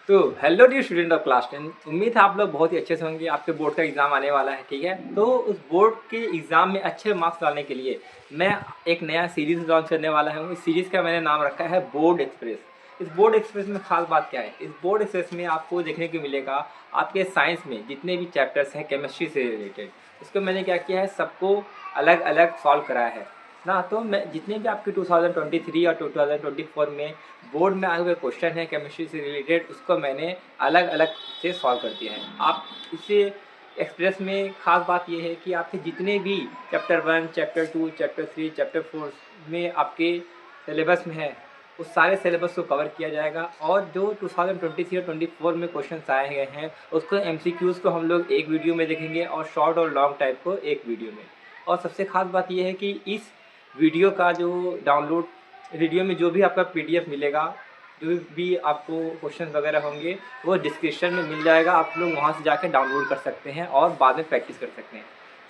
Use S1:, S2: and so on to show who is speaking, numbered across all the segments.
S1: तो hello dear student of class 10। उम्मीद है आप लोग बहुत ही अच्छे से होंगे। आपके बोर्ड का एग्ज़ाम आने वाला है, ठीक है। तो उस बोर्ड के एग्ज़ाम में अच्छे मार्क्स लाने के लिए मैं एक नया सीरीज़ लॉन्च करने वाला हूँ। इस सीरीज़ का मैंने नाम रखा है बोर्ड एक्सप्रेस। इस बोर्ड एक्सप्रेस में खास बात क्या है, इस बोर्ड एक्सप्रेस में आपको देखने को मिलेगा आपके साइंस में जितने भी चैप्टर्स हैं केमिस्ट्री से रिलेटेड, उसको मैंने क्या किया है, सबको अलग अलग सॉल्व कराया है ना। तो मैं जितने भी आपके 2023 और 2024 में बोर्ड में आए हुए क्वेश्चन हैं केमिस्ट्री से रिलेटेड, उसको मैंने अलग अलग से सॉल्व कर दिया है। आप इसे एक्सप्रेस में खास बात यह है कि आपके जितने भी चैप्टर 1, चैप्टर 2, चैप्टर 3, चैप्टर 4 में आपके सिलेबस में है, उस सारे सिलेबस को कवर किया जाएगा। और जो 2023 और 24 में क्वेश्चन आए गए हैं, उसको MCQs को हम लोग एक वीडियो में देखेंगे और शॉर्ट और लॉन्ग टाइप को एक वीडियो में। और सबसे खास बात यह है कि इस वीडियो का जो डाउनलोड, वीडियो में जो भी आपका PDF मिलेगा, जो भी आपको क्वेश्चन वगैरह होंगे, वो डिस्क्रिप्शन में मिल जाएगा। आप लोग वहाँ से जाकर डाउनलोड कर सकते हैं और बाद में प्रैक्टिस कर सकते हैं।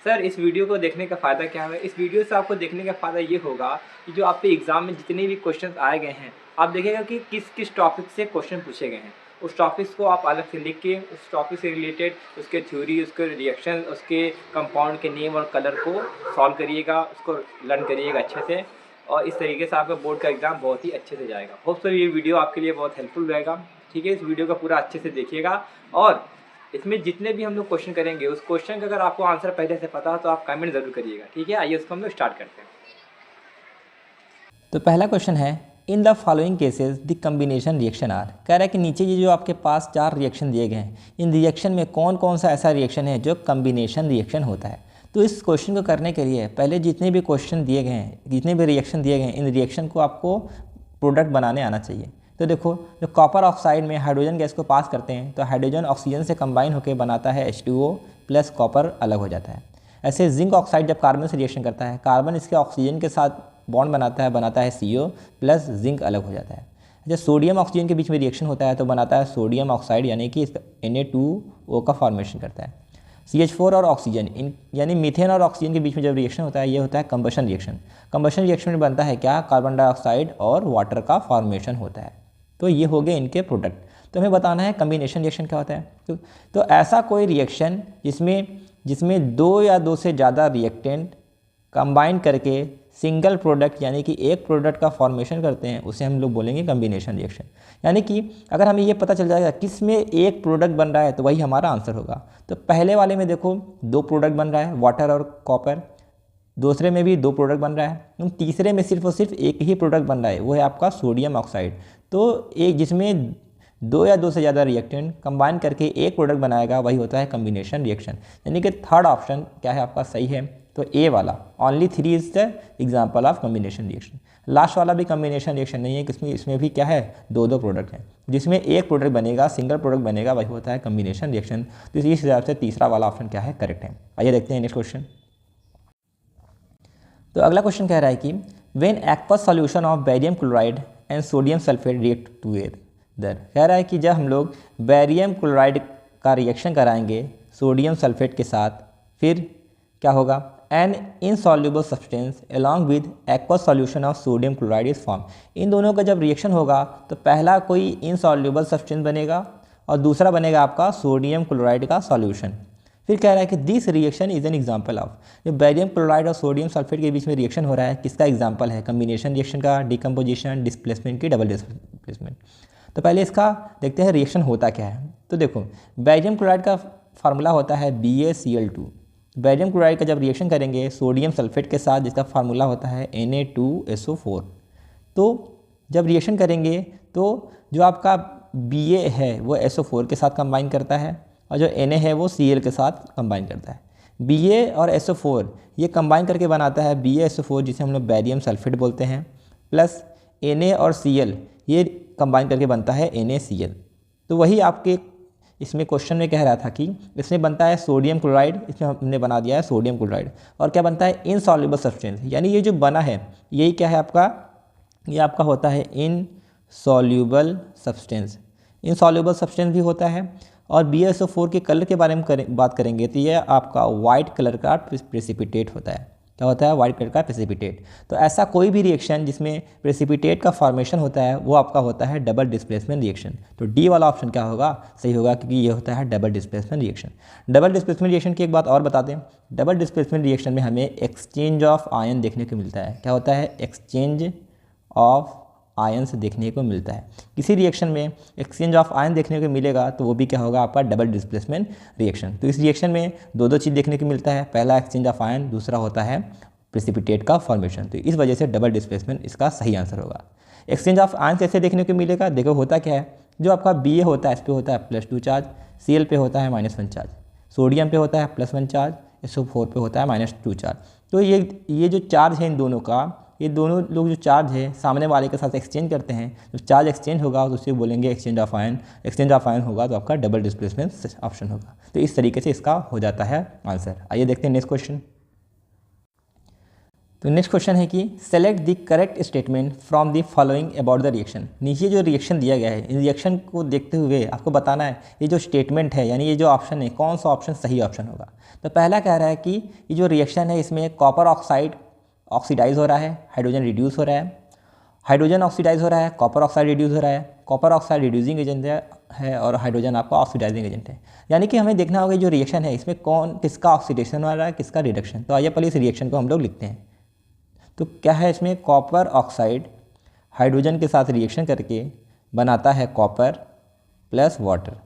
S1: सर, इस वीडियो को देखने का फ़ायदा क्या है? इस वीडियो से आपको देखने का फ़ायदा ये होगा कि जो आपके एग्ज़ाम में जितने भी क्वेश्चन आए गए हैं, आप देखिएगा कि किस किस टॉपिक से क्वेश्चन पूछे गए हैं। उस टॉपिक्स को आप अलग से लिख के उस टॉपिक से रिलेटेड उसके थ्योरी, उसके रिएक्शन, उसके कंपाउंड के नेम और कलर को सॉल्व करिएगा, उसको लर्न करिएगा अच्छे से। और इस तरीके से आपका बोर्ड का एग्ज़ाम बहुत ही अच्छे से जाएगा। होप सो ये वीडियो आपके लिए बहुत हेल्पफुल रहेगा, ठीक है। इस वीडियो का पूरा अच्छे से देखिएगा और इसमें जितने भी हम लोग क्वेश्चन करेंगे, उस क्वेश्चन का अगर आपको आंसर पहले से पता हो तो आप कमेंट ज़रूर करिएगा, ठीक है। आइए उसको हम लोग स्टार्ट करते हैं।
S2: तो पहला क्वेश्चन है, in the following cases the combination reaction are. कह रहा है कि नीचे ये जो आपके पास 4 रिएक्शन दिए गए हैं, इन रिएक्शन में कौन कौन सा ऐसा रिएक्शन है जो कम्बिनेशन रिएक्शन होता है। तो इस क्वेश्चन को करने के लिए पहले जितने भी क्वेश्चन दिए गए हैं, जितने भी रिएक्शन दिए गए हैं, इन रिएक्शन को आपको प्रोडक्ट बनाने आना चाहिए। तो देखो, जो कॉपर ऑक्साइड में हाइड्रोजन गैस को पास करते हैं तो हाइड्रोजन ऑक्सीजन से कंबाइन होकर बनाता है H2O प्लस कॉपर अलग हो जाता है। ऐसे जिंक ऑक्साइड जब कार्बन से रिएक्शन करता है, कार्बन इसके ऑक्सीजन के साथ बॉन्ड बनाता है CO प्लस जिंक अलग हो जाता है। जब सोडियम ऑक्सीजन के बीच में रिएक्शन होता है तो बनाता है सोडियम ऑक्साइड, यानी कि Na2O का फॉर्मेशन करता है। CH4 और ऑक्सीजन यानी मीथेन और ऑक्सीजन के बीच में जब रिएक्शन होता है, ये होता है कंबशन रिएक्शन। कंबशन रिएक्शन में बनता है क्या, कार्बन डाइऑक्साइड और वाटर का फॉर्मेशन होता है। तो ये हो गए इनके प्रोडक्ट। तो हमें बताना है कम्बिनेशन रिएक्शन क्या होता है। तो ऐसा कोई रिएक्शन जिसमें 2 या 2 से ज़्यादा रिएक्टेंट कंबाइन करके सिंगल प्रोडक्ट यानी कि एक प्रोडक्ट का फॉर्मेशन करते हैं, उसे हम लोग बोलेंगे कम्बिनेशन रिएक्शन। यानी कि अगर हमें ये पता चल जाएगा किस में एक प्रोडक्ट बन रहा है तो वही हमारा आंसर होगा। तो पहले वाले में देखो 2 प्रोडक्ट बन रहा है, वाटर और कॉपर। दूसरे में भी 2 प्रोडक्ट बन रहा है। तीसरे में सिर्फ और सिर्फ एक ही प्रोडक्ट बन रहा है, वो है आपका सोडियम ऑक्साइड। तो एक जिसमें 2 या 2 से ज़्यादा रिएक्टेंट कंबाइन करके एक प्रोडक्ट बनाएगा, वही होता है कम्बिनेशन रिएक्शन। यानी कि थर्ड ऑप्शन क्या है आपका सही है, तो ए वाला only 3 is the example of combination reaction. Last वाला भी कम्बिनेशन रिएक्शन नहीं है, इसमें भी क्या है, 2 प्रोडक्ट हैं। जिसमें एक प्रोडक्ट बनेगा, सिंगल प्रोडक्ट बनेगा, वही होता है कम्बिनेशन रिएक्शन। तो इस हिसाब से तीसरा वाला ऑप्शन क्या है, करेक्ट है। आइए देखते हैं नेक्स्ट क्वेश्चन। तो अगला क्वेश्चन कह रहा है कि when aqueous solution of barium chloride and sodium sulphate react together. कह रहा है कि जब हम लोग बेरियम क्लोराइड का रिएक्शन कराएंगे सोडियम सल्फेट के साथ, फिर क्या होगा, an insoluble substance along with aqueous solution of sodium chloride is form. इन दोनों का जब रिएक्शन होगा तो पहला कोई इनसॉल्युबल सब्सटेंस बनेगा और दूसरा बनेगा आपका सोडियम क्लोराइड का सॉल्यूशन। फिर कह रहा है कि this reaction is an example of. जो बेरियम क्लोराइड और सोडियम सल्फेट के बीच में रिएक्शन हो रहा है, किसका एग्जाम्पल है, कम्बिनेशन रिएक्शन का, डिकम्पोजिशन, डिस्प्लेसमेंट की डबल डिस्प्लेसमेंट। तो पहले इसका देखते हैं रिएक्शन होता क्या है। तो देखो, बेरियम क्लोराइड का फार्मूला होता है BaCl2। बेरियम क्लोराइड का जब रिएक्शन करेंगे सोडियम सल्फेट के साथ, जिसका फार्मूला होता है Na2SO4। तो जब रिएक्शन करेंगे तो जो आपका Ba है वो SO4 के साथ कंबाइन करता है और जो Na है वो Cl के साथ कंबाइन करता है। Ba और SO4 ये कंबाइन करके बनाता है BaSO4, जिसे हम लोग बेरियम सल्फेट बोलते हैं, प्लस Na और Cl ये कंबाइन करके बनता है NaCl। तो वही आपके इसमें क्वेश्चन में कह रहा था कि इसमें बनता है सोडियम क्लोराइड, इसमें हमने बना दिया है सोडियम क्लोराइड। और क्या बनता है, इनसॉल्युबल सब्सटेंस। यानी ये जो बना है यही क्या है आपका, ये आपका होता है इनसॉल्युबल सब्सटेंस। इनसॉल्युबल सब्सटेंस भी होता है। और BaSO4 के कलर के बारे में बात करेंगे तो ये आपका वाइट कलर का प्रेसिपिटेट होता है। क्या होता है, वाइट कलर का प्रेसिपिटेट। तो ऐसा कोई भी रिएक्शन जिसमें प्रेसिपिटेट का फॉर्मेशन होता है वो आपका होता है डबल डिस्प्लेसमेंट रिएक्शन। तो डी वाला ऑप्शन क्या होगा, सही होगा, क्योंकि ये होता है double displacement reaction. Double displacement reaction की एक बात और बता दें, डबल डिस्प्लेसमेंट रिएक्शन में हमें एक्सचेंज ऑफ आयन देखने को मिलता है। क्या होता है, एक्सचेंज ऑफ आयन्स देखने को मिलता है। किसी रिएक्शन में एक्सचेंज ऑफ आयन देखने को मिलेगा तो वो भी क्या होगा, आपका डबल डिस्प्लेसमेंट रिएक्शन। तो इस रिएक्शन में दो दो चीज़ देखने को मिलता है, पहला एक्सचेंज ऑफ आयन, दूसरा होता है प्रेसिपिटेट का फॉर्मेशन। तो इस वजह से डबल डिस्प्लेसमेंट इसका सही आंसर होगा। एक्सचेंज ऑफ आयन कैसे देखने को मिलेगा, देखो होता क्या है, जो आपका Ba होता है इस पे होता है +2 चार्ज, Cl पे होता है -1 चार्ज, सोडियम पे होता है +1 चार्ज, SO4 पे होता है -2 चार्ज। तो ये जो चार्ज है इन दोनों का, ये दोनों लोग जो चार्ज है सामने वाले के साथ एक्सचेंज करते हैं, जब चार्ज एक्सचेंज होगा तो उसे बोलेंगे exchange of ion. Exchange of ion होगा तो आपका डबल डिस्प्लेसमेंट ऑप्शन होगा। तो इस तरीके से इसका हो जाता है आंसर। आइए देखते हैं नेक्स्ट क्वेश्चन। तो नेक्स्ट क्वेश्चन है कि select the correct statement from the following about the reaction. नीचे जो रिएक्शन दिया गया है, इन रिएक्शन को देखते हुए आपको बताना है ये जो स्टेटमेंट है, यानी ये जो ऑप्शन है, कौन सा ऑप्शन सही ऑप्शन होगा। तो पहला कह रहा है कि ये जो रिएक्शन है इसमें कॉपर ऑक्साइड ऑक्सीडाइज हो रहा है, हाइड्रोजन रिड्यूस हो रहा है, हाइड्रोजन ऑक्सीडाइज हो रहा है, कॉपर ऑक्साइड रिड्यूस हो रहा है, कॉपर ऑक्साइड रिड्यूसिंग एजेंट है और हाइड्रोजन आपका ऑक्सीडाइजिंग एजेंट है। यानी कि हमें देखना होगा जो रिएक्शन है इसमें किसका ऑक्सीडेशन हो रहा है, किसका रिडक्शन। तो आइए पहले इस रिएक्शन को हम लोग लिखते हैं। तो क्या है, इसमें कॉपर ऑक्साइड हाइड्रोजन के साथ रिएक्शन करके बनाता है कॉपर प्लस वाटर।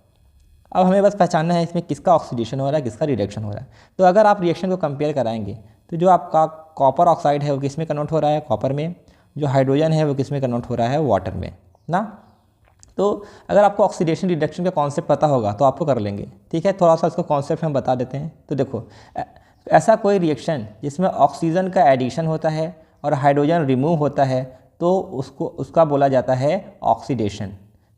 S2: अब हमें बस पहचानना है इसमें किसका ऑक्सीडेशन हो रहा है, किसका रिडक्शन हो रहा है। तो अगर आप रिएक्शन को कंपेयर कराएंगे तो जो आपका कॉपर ऑक्साइड है वो किस में कन्वर्ट हो रहा है, कॉपर में। जो हाइड्रोजन है वो किस में कन्वर्ट हो रहा है, वाटर में ना। तो अगर आपको ऑक्सीडेशन रिडक्शन का कॉन्सेप्ट पता होगा तो आपको कर लेंगे, ठीक है। थोड़ा सा इसको कॉन्सेप्ट हम बता देते हैं। तो देखो, ऐसा कोई रिएक्शन जिसमें ऑक्सीजन का एडिशन होता है और हाइड्रोजन रिमूव होता है तो उसका बोला जाता है ऑक्सीडेशन।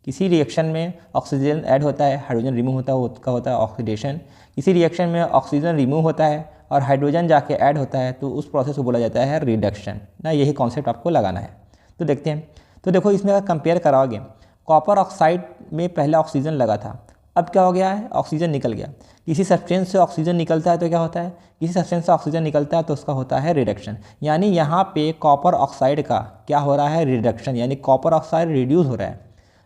S2: किसी रिएक्शन में ऑक्सीजन ऐड होता है, हाइड्रोजन रिमूव होता है, उसका होता है ऑक्सीडेशन। किसी रिएक्शन में ऑक्सीजन रिमूव होता है और हाइड्रोजन जाके ऐड होता है तो उस प्रोसेस को बोला जाता है रिडक्शन ना। यही कॉन्सेप्ट आपको लगाना है। तो देखते हैं। तो देखो, इसमें अगर कंपेयर कराओगे, कॉपर ऑक्साइड में पहले ऑक्सीजन लगा था, अब क्या हो गया है, ऑक्सीजन निकल गया। किसी सब्सटेंस से ऑक्सीजन निकलता है तो क्या होता है, किसी सब्सटेंस से ऑक्सीजन निकलता है तो उसका होता है रिडक्शन। यानी यहाँ पे कॉपर ऑक्साइड का क्या हो रहा है, रिडक्शन, यानी कॉपर ऑक्साइड रिड्यूस हो रहा है।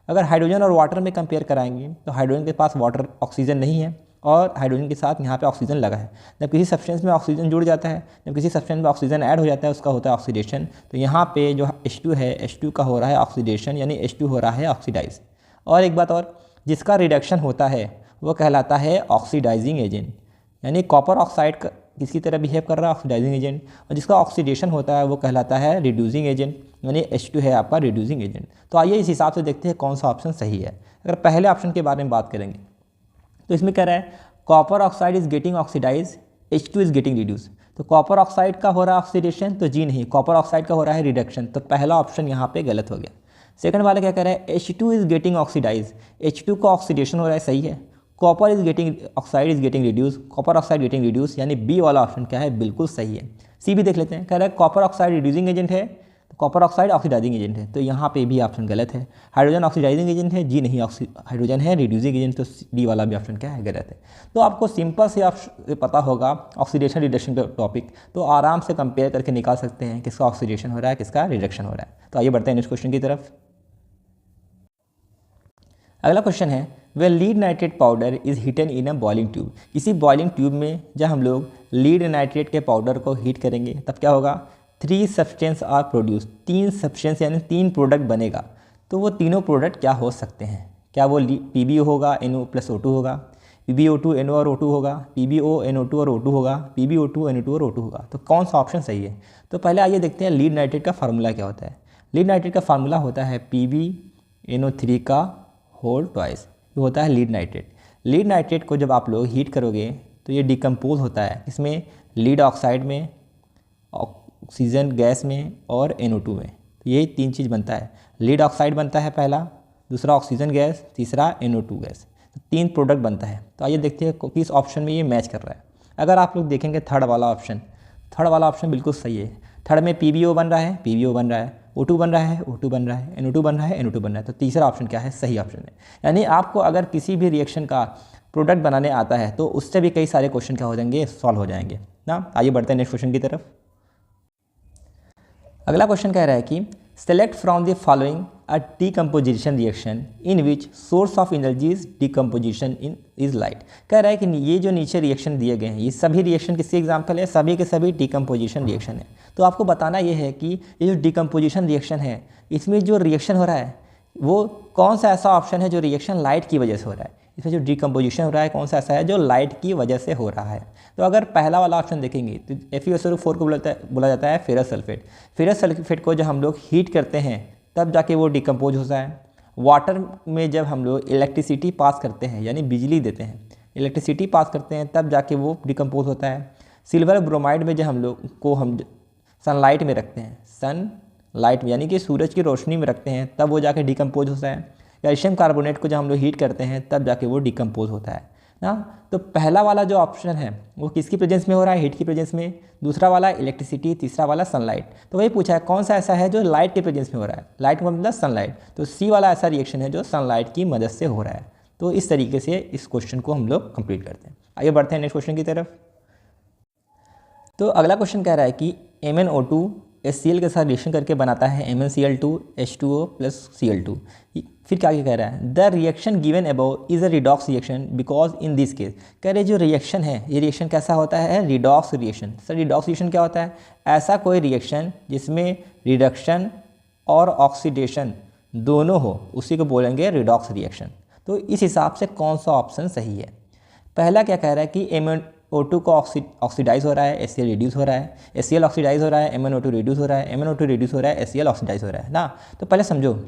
S2: अगर हाइड्रोजन और वाटर में कंपेयर कराएंगे तो हाइड्रोजन के पास वाटर ऑक्सीजन नहीं है और हाइड्रोजन के साथ यहाँ पे ऑक्सीजन लगा है। जब किसी सब्सटेंस में ऑक्सीजन जुड़ जाता है, जब किसी सब्सटेंस में ऑक्सीजन ऐड हो जाता है, उसका होता है ऑक्सीडेशन। तो यहाँ पे जो H2 है, H2 का हो रहा है ऑक्सीडेशन, यानी H2 हो रहा है ऑक्सीडाइज। और एक बात और, जिसका रिडक्शन होता है वो कहलाता है ऑक्सीडाइजिंग एजेंट। यानी कॉपर ऑक्साइड किसी तरह बिहेव कर रहा है, ऑक्सीडाइजिंग एजेंट, और जिसका ऑक्सीडेशन होता है वो कहलाता है रिड्यूसिंग एजेंट, यानी H2 है आपका रिड्यूसिंग एजेंट। तो आइए इस हिसाब से देखते हैं कौन सा ऑप्शन सही है। अगर पहले ऑप्शन के बारे में बात करेंगे तो इसमें कह रहा है copper oxide is getting oxidise, H2 is getting reduce. तो कॉपर ऑक्साइड का हो रहा है ऑक्सीडेशन, तो जी नहीं, कॉपर ऑक्साइड का हो रहा है रिडक्शन। तो पहला ऑप्शन यहाँ पे गलत हो गया। सेकंड वाला क्या कह रहा है, H2 is getting oxidise, H2 का ऑक्सीडेशन हो रहा है, सही है। Copper is getting oxide is getting reduce, copper oxide getting reduce, यानी बी वाला ऑप्शन क्या है, बिल्कुल सही है। सी भी देख लेते हैं। कह रहा है कॉपर ऑक्साइड रिड्यूसिंग एजेंट है, तो कॉपर ऑक्साइड ऑक्सीडाइजिंग एजेंट है, तो यहाँ पे भी ऑप्शन गलत है। हाइड्रोजन ऑक्सीडाइजिंग एजेंट है, जी नहीं, हाइड्रोजन है रिड्यूसिंग एजेंट, तो डी वाला भी ऑप्शन क्या है, गलत है। तो आपको सिंपल से ऑप्शन पता होगा ऑक्सीडेशन रिडक्शन का टॉपिक, तो आराम से कंपेयर करके निकाल सकते हैं किसका ऑक्सीडेशन हो रहा है, किसका रिडक्शन हो रहा है। तो आइए बढ़ते हैं नेक्स्ट क्वेश्चन की तरफ। अगला क्वेश्चन है, way lead nitrate powder is heated in a boiling tube. किसी बॉइलिंग ट्यूब में जब हम लोग लीड नाइट्रेट के पाउडर को हीट करेंगे तब क्या होगा, 3 सब्सटेंस आर प्रोड्यूस, 3 सब्सटेंस यानी 3 प्रोडक्ट बनेगा। तो वो तीनों प्रोडक्ट क्या हो सकते हैं, क्या वो PbO होगा, NO+O2 होगा, PbO2 NO और O2 होगा, PbO NO2 और O2 होगा, PbO2 NO2 और O2 होगा। तो कौन सा ऑप्शन सही है। तो पहले आइए देखते हैं लीड नाइट्रेट का फार्मूला क्या होता है। लीड नाइट्रेट का फार्मूला होता है PbNO3 का होल ट्वाइस, ये होता है लीड नाइट्रेट। लीड नाइट्रेट को जब आप लोग हीट करोगे तो ये डिकम्पोज होता है, इसमें लीड ऑक्साइड में, ऑक्सीजन गैस में और NO2 में। तो यही 3 चीज़ बनता है। लीड ऑक्साइड बनता है पहला, दूसरा ऑक्सीजन गैस, तीसरा NO2 गैस। तो 3 प्रोडक्ट बनता है। तो आइए देखते हैं किस ऑप्शन में ये मैच कर रहा है। अगर आप लोग देखेंगे थर्ड वाला ऑप्शन बिल्कुल सही है। थर्ड में PbO बन रहा है, PbO बन रहा है, O2 बन रहा है, O2 बन रहा है, NO2 बन रहा है, NO2 बन रहा है। तो तीसरा ऑप्शन क्या है, सही ऑप्शन है। यानी आपको अगर किसी भी रिएक्शन का प्रोडक्ट बनाने आता है तो उससे भी कई सारे क्वेश्चन क्या हो जाएंगे, सॉल्व हो जाएंगे ना। आइए बढ़ते हैं नेक्स्ट क्वेश्चन की तरफ। अगला क्वेश्चन कह रहा है कि select from the following a decomposition reaction in which source of energy is decomposition in is light. कह रहा है कि ये जो नीचे रिएक्शन दिए गए हैं ये सभी रिएक्शन किसके एग्जाम्पल है, सभी के सभी डीकम्पोजिशन रिएक्शन है। तो आपको बताना ये है कि ये जो डीकम्पोजिशन रिएक्शन है इसमें जो रिएक्शन हो रहा है वो कौन सा ऐसा ऑप्शन है जो रिएक्शन लाइट की वजह से हो रहा है, इसमें जो डीकम्पोजिशन हो रहा है कौन सा ऐसा है जो लाइट की वजह से हो रहा है। तो अगर पहला वाला ऑप्शन देखेंगे तो FeSO4 को बोला जाता है फेरस सल्फेट। फेरस सल्फेट को जब हम लोग हीट करते हैं तब जाके वो डिकम्पोज होता है। वाटर में जब हम लोग इलेक्ट्रिसिटी पास करते हैं यानी बिजली देते हैं, इलेक्ट्रिसिटी पास करते हैं तब जाके वो डिकम्पोज होता है। सिल्वर ब्रोमाइड में जब हम सनलाइट में रखते हैं, सनलाइट में यानी कि सूरज की रोशनी में रखते हैं तब वो जाके डिकम्पोज होता है। कैल्शियम कार्बोनेट को जब हम लोग हीट करते हैं तब जाके वो डिकम्पोज होता है ना। तो पहला वाला जो ऑप्शन है वो किसकी प्रेजेंस में हो रहा है, हीट की प्रेजेंस में, दूसरा वाला इलेक्ट्रिसिटी, तीसरा वाला सनलाइट। तो वही पूछा है कौन सा ऐसा है जो लाइट के प्रेजेंस में हो रहा है, लाइट का मतलब सनलाइट। तो सी वाला ऐसा रिएक्शन है जो सनलाइट की मदद से हो रहा है। तो इस तरीके से इस क्वेश्चन को हम लोग कंप्लीट करते हैं। आइए बढ़ते हैं नेक्स्ट क्वेश्चन की तरफ। तो अगला क्वेश्चन कह रहा है कि MnO2 HCl के साथ रिएक्शन करके बनाता है MnCl2 H2O + Cl2। फिर क्या कह रहा है, the reaction given above is a redox reaction because in this case. कह रहे जो रिएक्शन है ये रिएक्शन कैसा होता है, redox reaction. Sir redox reaction क्या होता है, ऐसा कोई रिएक्शन जिसमें रिडक्शन और ऑक्सीडेशन दोनों हो उसी को बोलेंगे रिडॉक्स रिएक्शन। तो इस हिसाब से कौन सा ऑप्शन सही है। पहला क्या कह रहा है कि MnO2 को ऑक्सीडाइज हो रहा है, HCl रिड्यूस हो रहा है, HCl ऑक्सीडाइज हो रहा है, MnO2 रिड्यूस हो रहा है, MnO2 रिड्यूस हो रहा है, HCl ऑक्सीडाइज हो रहा है ना। तो पहले समझो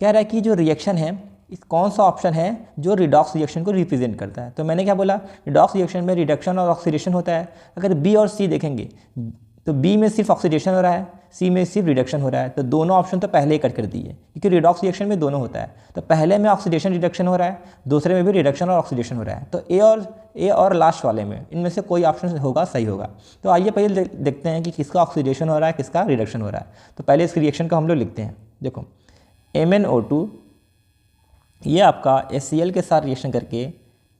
S2: कह रहा है कि जो रिएक्शन है इस कौन सा ऑप्शन है जो रिडॉक्स रिएक्शन को रिप्रेजेंट करता है। तो मैंने क्या बोला, रिडॉक्स रिएक्शन में रिडक्शन और ऑक्सीडेशन होता है। अगर बी और सी देखेंगे तो बी में सिर्फ ऑक्सीडेशन हो रहा है, सी में सिर्फ रिडक्शन हो रहा है। तो दोनों ऑप्शन तो पहले ही कट कर दिए क्योंकि रिडॉक्स रिएक्शन में दोनों होता है। तो पहले में ऑक्सीडेशन रिडक्शन हो रहा है, दूसरे में भी रिडक्शन और ऑक्सीडेशन हो रहा है। तो ए और लास्ट वाले में इनमें से कोई ऑप्शन होगा सही होगा। तो आइए पहले देखते हैं कि किसका ऑक्सीडेशन हो रहा है किसका रिडक्शन हो रहा है। तो पहले इस रिएक्शन को हम लोग लिखते हैं। देखो MnO2 ये आपका HCl के साथ रिएक्शन करके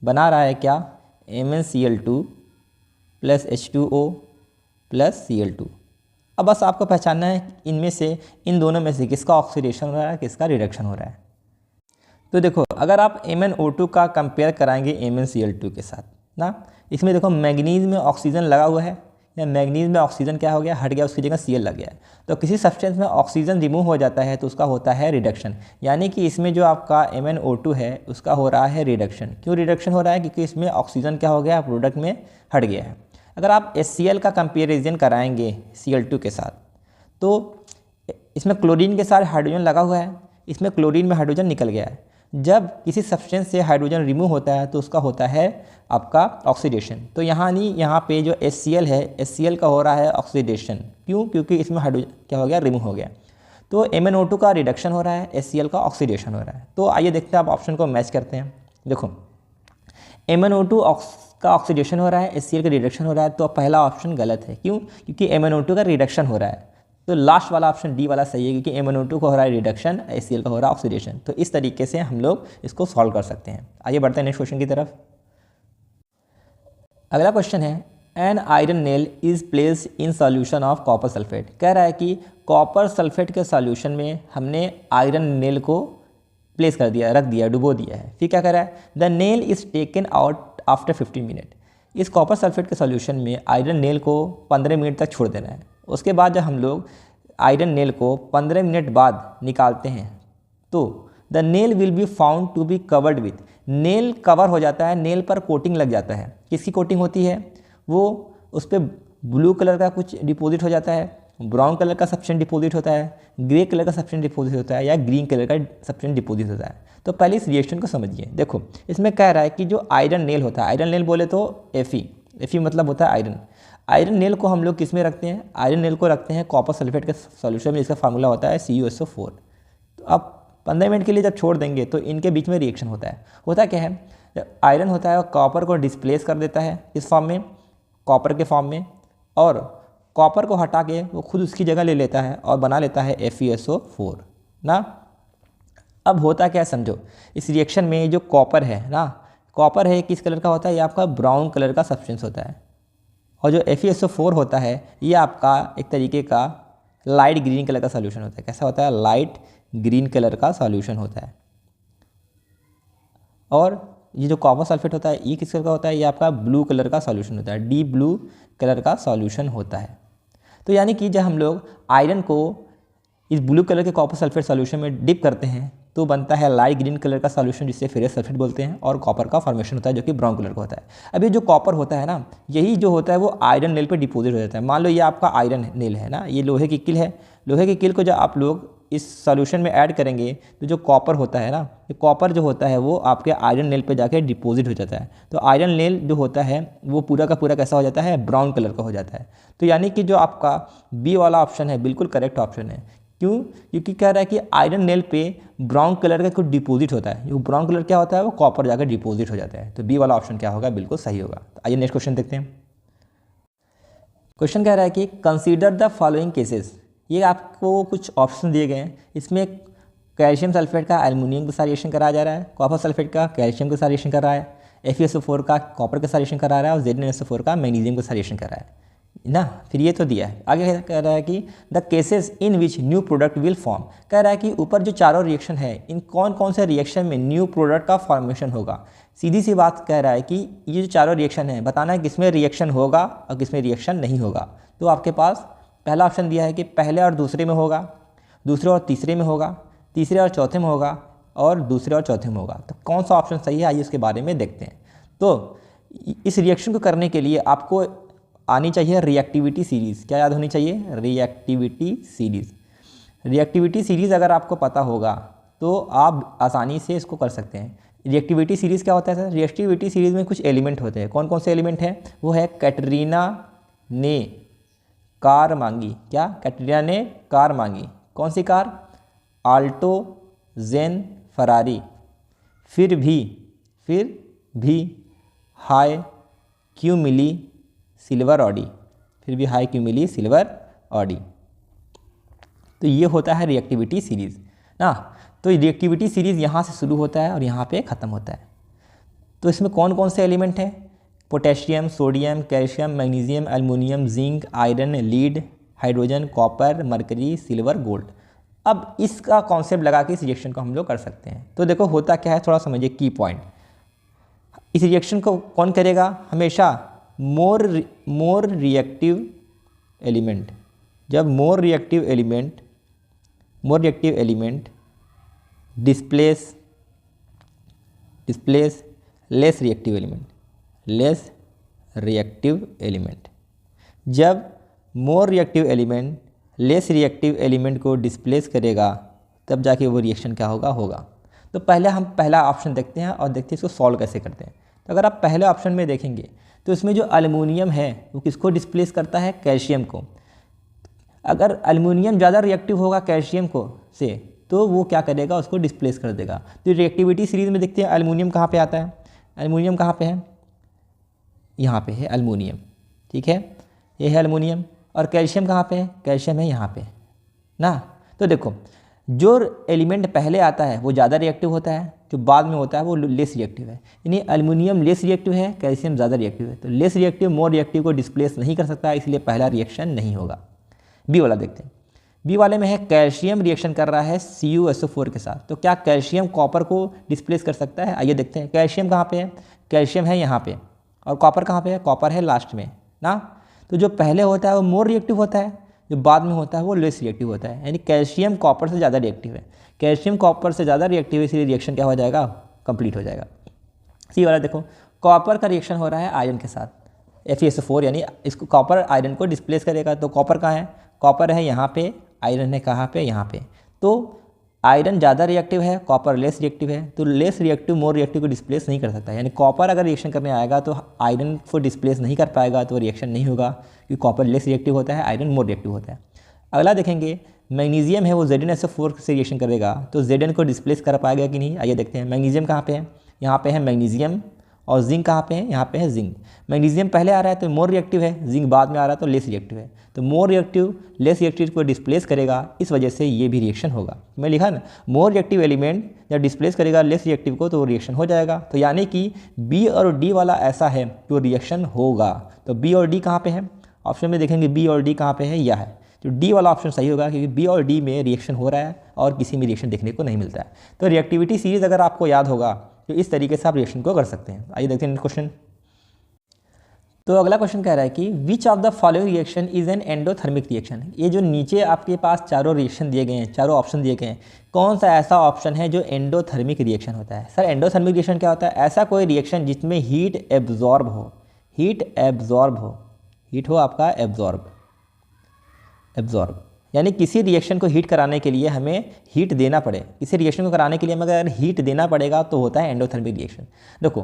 S2: बना रहा है क्या, MnCl2 + H2O + Cl2। अब बस आपको पहचानना है इनमें से इन दोनों में से किसका ऑक्सीडेशन हो रहा है किसका रिडक्शन हो रहा है। तो देखो अगर आप MnO2 का कंपेयर कराएंगे MnCl2 के साथ ना, इसमें देखो मैग्नीज में ऑक्सीजन लगा हुआ है या मैग्नीज में ऑक्सीजन क्या हो गया, हट गया, उसकी जगह Cl लग गया है। तो किसी सब्सटेंस में ऑक्सीजन रिमूव हो जाता है तो उसका होता है रिडक्शन। यानी कि इसमें जो आपका MnO2 है उसका हो रहा है रिडक्शन। क्यों रिडक्शन हो रहा है, क्योंकि इसमें ऑक्सीजन क्या हो गया, प्रोडक्ट में हट गया है। अगर आप HCl का कंपेरिजन कराएंगे Cl2 के साथ तो इसमें क्लोरीन के साथ हाइड्रोजन लगा हुआ है, इसमें क्लोरीन में हाइड्रोजन निकल गया है। जब किसी सब्सटेंस से हाइड्रोजन रिमूव होता है तो उसका होता है आपका ऑक्सीडेशन। तो यहाँ पे जो HCl है HCl का हो रहा है ऑक्सीडेशन। क्यों, क्योंकि इसमें हाइड्रोजन क्या हो गया, रिमूव हो गया। तो MnO2 का रिडक्शन हो रहा है, HCl का ऑक्सीडेशन हो रहा है। तो आइए देखते हैं, आप ऑप्शन को मैच करते हैं। देखो MnO2 का ऑक्सीडेशन हो रहा है, HCl का रिडक्शन हो रहा है। तो पहला ऑप्शन गलत है। क्यों, क्योंकि MnO2 का रिडक्शन हो रहा है। तो लास्ट वाला ऑप्शन डी वाला सही है क्योंकि MnO2 को हो रहा है रिडक्शन, HCl का हो रहा है ऑक्सीडेशन। तो इस तरीके से हम लोग इसको सॉल्व कर सकते हैं। आइए बढ़ते हैं नेक्स्ट क्वेश्चन की तरफ। अगला क्वेश्चन है an iron nail is placed in solution of copper sulphate. कह रहा है कि कॉपर सल्फेट के सॉल्यूशन में हमने आयरन नेल को प्लेस कर दिया, रख दिया, डुबो दिया है। फिर क्या कर रहा है, the nail is taken out after 15 minute. इस कॉपर सल्फेट के सॉल्यूशन में आयरन नेल को 15 मिनट तक छोड़ देना है। उसके बाद जब हम लोग आयरन नेल को 15 मिनट बाद निकालते हैं तो the nail will be found to be covered with, nail cover हो जाता है, नेल पर कोटिंग लग जाता है। किसकी कोटिंग होती है, वो उस पर ब्लू कलर का कुछ डिपॉजिट हो जाता है, ब्राउन कलर का सब्सटेंस डिपॉजिट होता है, ग्रे कलर का सब्सटेंस डिपॉजिट होता है या ग्रीन कलर का सब्सटेंस डिपॉजिट होता है। तो पहले इस रिएक्शन को समझिए। देखो इसमें कह रहा है कि जो आयरन नेल होता है, आयरन नेल बोले तो Fe मतलब होता है आयरन। आयरन नेल को हम लोग किस में रखते हैं, आयरन नेल को रखते हैं कॉपर सल्फेट के सॉल्यूशन में, इसका फार्मूला होता है CuSO4। तो अब 15 मिनट के लिए जब छोड़ देंगे तो इनके बीच में रिएक्शन होता है। होता क्या है, आयरन होता है और कॉपर को डिस्प्लेस कर देता है इस फॉर्म में, कॉपर के फॉर्म में, और कॉपर को हटा के वो खुद उसकी जगह ले लेता है और बना लेता है FeSO4 ना। अब होता क्या है समझो, इस रिएक्शन में जो कॉपर है ना, कॉपर है किस कलर का होता है, ये आपका ब्राउन कलर का सब्सटेंस होता है। और जो FeSO4 होता है ये आपका एक तरीके का लाइट ग्रीन कलर का सॉल्यूशन होता है। कैसा होता है? लाइट ग्रीन कलर का सॉल्यूशन होता है। और ये जो कॉपर सल्फेट होता है ये किस कलर का होता है? ये आपका ब्लू कलर का सॉल्यूशन होता है, डीप ब्लू कलर का सॉल्यूशन होता है। तो यानी कि जब हम लोग आयरन को इस ब्लू कलर के कॉपर सल्फेट सॉल्यूशन में डिप करते हैं तो बनता है लाइट ग्रीन कलर का सॉल्यूशन, जिसे फेरस सल्फेट बोलते हैं, और कॉपर का फॉर्मेशन होता है जो कि ब्राउन कलर का होता है। अब ये जो कॉपर होता है ना, यही जो होता है वो आयरन नेल पे डिपोजिट हो जाता है। मान लो ये आपका आयरन नेल है ना, ये लोहे की किल है। लोहे की किल को जब आप लोग इस सॉल्यूशन में ऐड करेंगे तो जो कॉपर होता है ना, ये कॉपर जो होता है वो आपके आयरन नेल पे जाके डिपॉजिट हो जाता है। तो आयरन नेल जो होता है वो पूरा का पूरा कैसा हो जाता है? ब्राउन कलर का हो जाता है। तो यानी कि जो आपका बी वाला ऑप्शन है बिल्कुल करेक्ट ऑप्शन है। क्यों? क्योंकि कह रहा है कि आयरन नेल पे ब्राउन कलर का कुछ डिपॉजिट होता है। जो ब्राउन कलर क्या होता है? वो कॉपर जाकर डिपॉजिट हो जाता है। तो बी वाला ऑप्शन क्या होगा? बिल्कुल सही होगा। तो आइए नेक्स्ट क्वेश्चन देखते हैं। क्वेश्चन कह रहा है कि कंसीडर द फॉलोइंग केसेस। ये आपको कुछ ऑप्शन दिए गए हैं। इसमें कैल्शियम सल्फेट का एल्युमिनियम के साथ रिएक्शन कराया जा रहा है, कॉपर सल्फेट का कैल्शियम के साथ रिएक्शन कर रहा है, FeSO4 का कॉपर के साथ रिएक्शन करा रहा है, और ZnSO4 का मैग्नीशियम के साथ रिएक्शन कर रहा है ना। फिर ये तो दिया है। आगे कह रहा है कि the cases in which new product will form. कह रहा है कि ऊपर जो चारों रिएक्शन है, इन कौन कौन से रिएक्शन में न्यू प्रोडक्ट का फॉर्मेशन होगा। सीधी सी बात कह रहा है कि ये जो चारों रिएक्शन है, बताना है किसमें रिएक्शन होगा और किसमें रिएक्शन नहीं होगा। तो आपके पास पहला ऑप्शन दिया है कि पहले और दूसरे में होगा, दूसरे और तीसरे में होगा, तीसरे और चौथे में होगा, और दूसरे और चौथे में होगा। तो कौन सा ऑप्शन सही है, आइए उसके बारे में देखते हैं। तो इस रिएक्शन को करने के लिए आपको आनी चाहिए रिएक्टिविटी सीरीज़। क्या याद होनी चाहिए? Reactivity series. रिएक्टिविटी सीरीज़ अगर आपको पता होगा तो आप आसानी से इसको कर सकते हैं। रिएक्टिविटी सीरीज़ क्या होता है सर? रिएक्टिविटी सीरीज़ में कुछ एलिमेंट होते हैं। कौन कौन से एलिमेंट हैं? वो है कैटरीना ने कार मांगी। क्या? कैटरीना ने कार मांगी। कौन सी कार? आल्टो, जेन, फरारी। फिर भी हाई क्यों मिली सिल्वर ऑडी। फिर भी हाई क्यों मिली सिल्वर ऑडी। तो ये होता है रिएक्टिविटी सीरीज़ ना। तो रिएक्टिविटी सीरीज़ यहाँ से शुरू होता है और यहाँ पे ख़त्म होता है। तो इसमें कौन कौन से एलिमेंट हैं? Potassium, sodium, calcium, magnesium, aluminium, zinc, iron, lead, hydrogen, copper, mercury, silver, gold. अब इसका कॉन्सेप्ट लगा के इस रिएक्शन को हम लोग कर सकते हैं। तो देखो होता क्या है, थोड़ा समझिए की पॉइंट। इस रिएक्शन को कौन करेगा? हमेशा मोर रिएक्टिव एलिमेंट। जब more reactive element displace less reactive element. जब more reactive element less reactive element को डिस्प्लेस करेगा तब जाके वो रिएक्शन क्या होगा। तो पहले हम पहला ऑप्शन देखते हैं और देखते हैं इसको सॉल्व कैसे करते हैं। तो अगर आप पहले ऑप्शन में देखेंगे तो इसमें जो एल्युमिनियम है वो किसको डिस्प्लेस करता है? कैल्शियम को। अगर एल्युमिनियम ज़्यादा रिएक्टिव होगा कैल्शियम को से तो वो क्या करेगा? उसको डिस्प्लेस कर देगा। तो रिएक्टिविटी सीरीज़ में देखते हैं एल्युमिनियम कहाँ पे आता है। एल्युमिनियम कहाँ पे है? यहाँ पे है एल्युमिनियम। ठीक है, ये है एल्युमिनियम। और कैल्शियम कहाँ पे है? कैल्शियम है यहाँ पे ना। तो देखो जो एलिमेंट पहले आता है वो ज़्यादा रिएक्टिव होता है, जो बाद में होता है वो लेस रिएक्टिव है। यानी एल्युमिनियम लेस रिएक्टिव है, कैल्शियम ज़्यादा रिएक्टिव है। तो लेस रिएक्टिव मोर रिएक्टिव को डिस्प्लेस नहीं कर सकता, इसलिए पहला रिएक्शन नहीं होगा। बी वाला देखते हैं। बी वाले में है कैल्शियम रिएक्शन कर रहा है CuSO4 के साथ। तो क्या कैल्शियम कॉपर को डिस्प्लेस कर सकता है? आइए देखते हैं। कैल्शियम कहाँ पे है? कैल्शियम है यहाँ पे। और कॉपर कहाँ पे है? कॉपर है लास्ट में ना। तो जो पहले होता है वो मोर रिएक्टिव होता है, जो बाद में होता है वो लेस रिएक्टिव होता है। यानी कैल्शियम कॉपर से ज़्यादा रिएक्टिव है। कैल्शियम कॉपर से ज़्यादा रिएक्टिव है, इसलिए रिएक्शन क्या हो जाएगा? कंप्लीट हो जाएगा। सी वाला देखो, कॉपर का रिएक्शन हो रहा है आयरन के साथ FeSO4, यानी इसको कॉपर आयरन को डिस्प्लेस करेगा। तो कॉपर कहाँ है? कॉपर है यहाँ पे, आयरन है कहाँ पे? यहाँ पे। तो आयरन ज़्यादा रिएक्टिव है, कॉपर लेस रिएक्टिव है। तो लेस रिएक्टिव मोर रिएक्टिव को डिस्प्लेस नहीं कर सकता। यानी कॉपर अगर रिएक्शन करने आएगा तो आयरन को डिस्प्लेस नहीं कर पाएगा, तो रिएक्शन नहीं होगा, क्योंकि कॉपर लेस रिएक्टिव होता है, आयरन मोर रिएक्टिव होता है। अगला देखेंगे, मैग्नीशियम है वो ZnSO4 से रिएक्शन करेगा, तो Zn को डिस्प्लेस कर पाएगा कि नहीं? आइए देखते हैं। मैग्नीशियम कहाँ पे है? यहाँ पे है मैग्नीशियम। और जिंक कहाँ पे है? यहाँ पे है जिंक। मैग्नीशियम पहले आ रहा है तो मोर रिएक्टिव है, जिंक बाद में आ रहा है तो लेस रिएक्टिव है। तो मोर रिएक्टिव लेस रिएक्टिव को डिस्प्लेस करेगा, इस वजह से ये भी रिएक्शन होगा। मैं लिखा ना, मोर रिएक्टिव एलिमेंट जब डिस्प्लेस करेगा लेस रिएक्टिव को तो वो रिएक्शन हो जाएगा। तो यानी कि बी और डी वाला ऐसा है जो रिएक्शन होगा। तो बी और डी कहाँ पे है? ऑप्शन में देखेंगे बी और डी कहाँ पे है? यह है। तो डी वाला ऑप्शन सही होगा, क्योंकि बी और डी में रिएक्शन हो रहा है और किसी में रिएक्शन देखने को नहीं मिलता है। तो रिएक्टिविटी सीरीज़ अगर आपको याद होगा तो इस तरीके से आप रिएक्शन को कर सकते हैं। आइए देखते हैं नेक्स्ट क्वेश्चन। तो अगला क्वेश्चन कह रहा है कि which of the following reaction is an endothermic reaction. ये जो नीचे आपके पास चारों रिएक्शन दिए गए हैं, चारों ऑप्शन दिए गए हैं, कौन सा ऐसा ऑप्शन है जो एंडोथर्मिक रिएक्शन होता है। सर एंडोथर्मिक रिएक्शन क्या होता है? ऐसा कोई रिएक्शन जिसमें हीट एब्जॉर्ब हो, हीट एब्जॉर्ब हो, हीट हो आपका एब्जॉर्ब, यानी किसी रिएक्शन को हीट कराने के लिए हमें हीट देना पड़े, किसी रिएक्शन को कराने के लिए हमें अगर हीट देना पड़ेगा तो होता है एंडोथर्मिक रिएक्शन। देखो